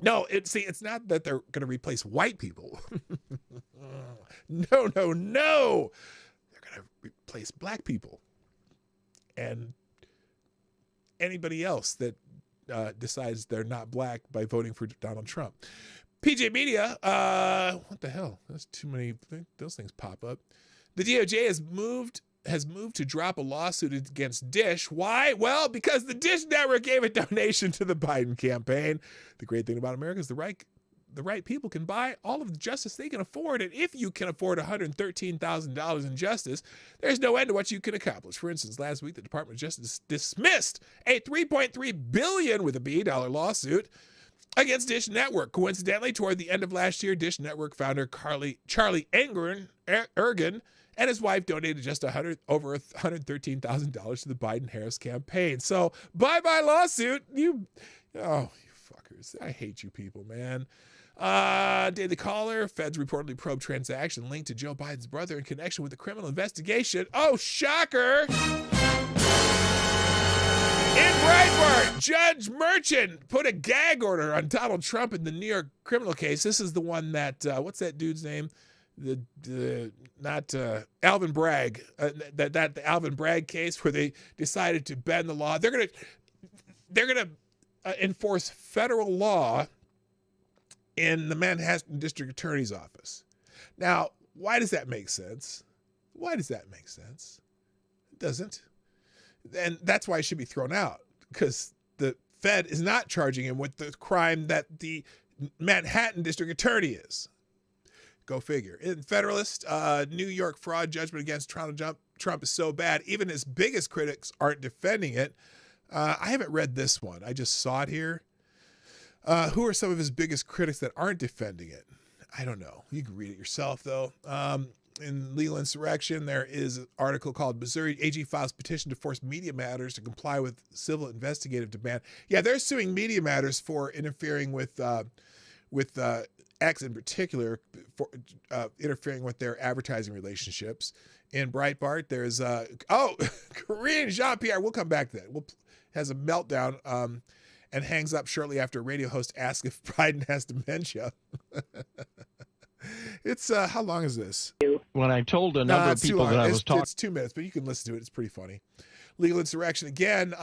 No, it's not that they're going to replace white people. No. They're going to replace black people and anybody else that decides they're not black by voting for Donald Trump. PJ Media, what the hell? There's too many. Those things pop up. The DOJ has moved to drop a lawsuit against Dish. Why? Well, because the Dish Network gave a donation to the Biden campaign. The great thing about America is the right people can buy all of the justice they can afford. And if you can afford $113,000 in justice, there's no end to what you can accomplish. For instance, last week, the Department of Justice dismissed a $3.3 billion with a B dollar lawsuit against Dish Network. Coincidentally, toward the end of last year, Dish Network founder Charlie Ergen and his wife donated just over $113,000 to the Biden-Harris campaign. So, bye-bye lawsuit. You fuckers. I hate you people, man. Daily Caller, feds reportedly probe transaction linked to Joe Biden's brother in connection with the criminal investigation. Oh, shocker. In Breitbart, Judge Merchant put a gag order on Donald Trump in the New York criminal case. This is the one that, what's that dude's name? not Alvin Bragg, the Alvin Bragg case where they decided to bend the law. They're gonna enforce federal law in the Manhattan District Attorney's Office. Now, why does that make sense? It doesn't. And that's why it should be thrown out, because the Fed is not charging him with the crime that the Manhattan District Attorney is. Go figure. In Federalist, New York fraud judgment against Trump is so bad, even his biggest critics aren't defending it. I haven't read this one. I just saw it here. Who are some of his biggest critics that aren't defending it? I don't know. You can read it yourself, though. In Legal Insurrection, there is an article called Missouri AG Files Petition to Force Media Matters to Comply with Civil Investigative Demand. Yeah, they're suing Media Matters for interfering with X in particular, for interfering with their advertising relationships. In Breitbart, there's Korean Jean-Pierre. We'll come back to that. Has a meltdown and hangs up shortly after a radio host asks if Biden has dementia. It's how long is this? When I told a number of people that I was talking, it's 2 minutes, but you can listen to it. It's pretty funny. Legal Insurrection again.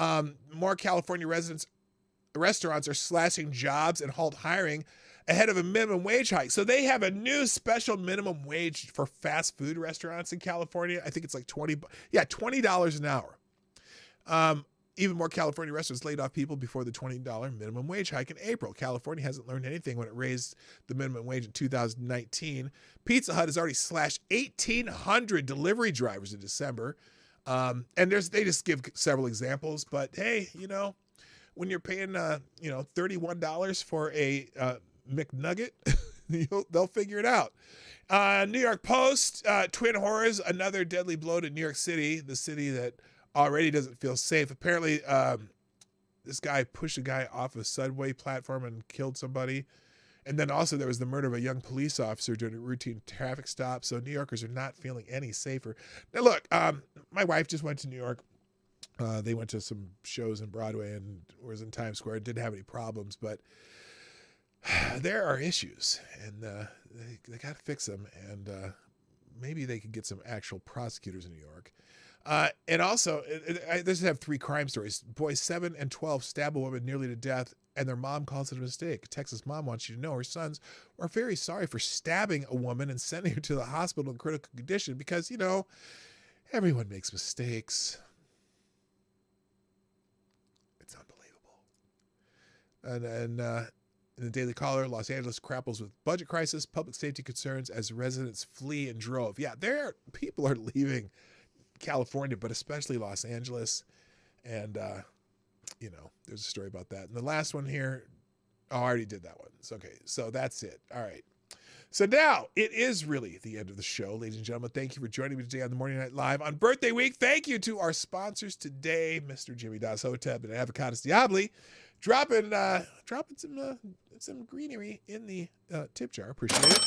More California restaurants are slashing jobs and halt hiring ahead of a minimum wage hike. So they have a new special minimum wage for fast food restaurants in California. I think it's like $20 an hour. Even more California restaurants laid off people before the $20 minimum wage hike in April. California hasn't learned anything when it raised the minimum wage in 2019. Pizza Hut has already slashed 1,800 delivery drivers in December. And they just give several examples. But hey, when you're paying $31 for a McNugget, they'll figure it out. New York Post, twin horrors, another deadly blow to New York City, the city that already doesn't feel safe. Apparently, this guy pushed a guy off a subway platform and killed somebody. And then also there was the murder of a young police officer during a routine traffic stop. So New Yorkers are not feeling any safer. Now, look, my wife just went to New York. They went to some shows in Broadway and was in Times Square. Didn't have any problems, but there are issues, and they got to fix them. And maybe they could get some actual prosecutors in New York. And also, this have 3 crime stories. Boys 7 and 12 stab a woman nearly to death, and their mom calls it a mistake. A Texas mom wants you to know her sons are very sorry for stabbing a woman and sending her to the hospital in critical condition because, everyone makes mistakes. It's unbelievable. And in the Daily Caller, Los Angeles grapples with budget crisis, public safety concerns as residents flee in drove. Yeah, people are leaving California, but especially Los Angeles. And, there's a story about that. And the last one here, I already did that one. It's okay. So that's it. All right. So now it is really the end of the show, ladies and gentlemen. Thank you for joining me today on the Morning Night Live on birthday week. Thank you to our sponsors today, Mr. Jimmy Das Hotep and Avocados Diabli, dropping some greenery in the tip jar. Appreciate it.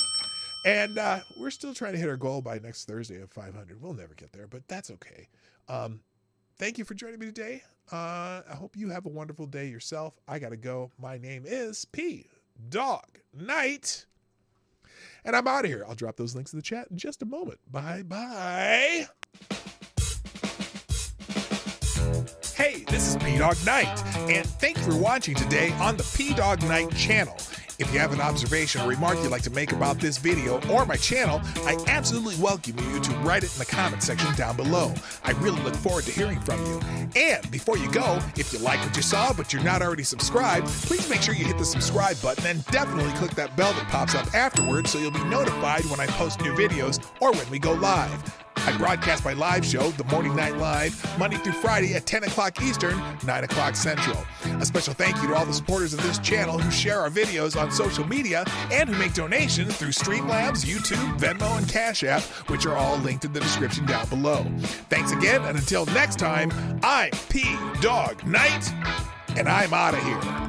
And we're still trying to hit our goal by next Thursday of 500. We'll never get there, but that's okay. Thank you for joining me today. I hope you have a wonderful day yourself. I got to go. My name is P Dog Night. And I'm out of here. I'll drop those links in the chat in just a moment. Bye-bye. Hey, this is P Dog Night, and thank you for watching today on the P Dog Night channel. If you have an observation or remark you'd like to make about this video or my channel, I absolutely welcome you to write it in the comment section down below. I really look forward to hearing from you. And before you go, if you like what you saw but you're not already subscribed, please make sure you hit the subscribe button and definitely click that bell that pops up afterwards so you'll be notified when I post new videos or when we go live. I broadcast my live show, The Morning Night Live, Monday through Friday at 10 o'clock Eastern, 9 o'clock Central. A special thank you to all the supporters of this channel who share our videos on social media and who make donations through Streamlabs, YouTube, Venmo, and Cash App, which are all linked in the description down below. Thanks again, and until next time, I'm P Dog Night, and I'm out of here.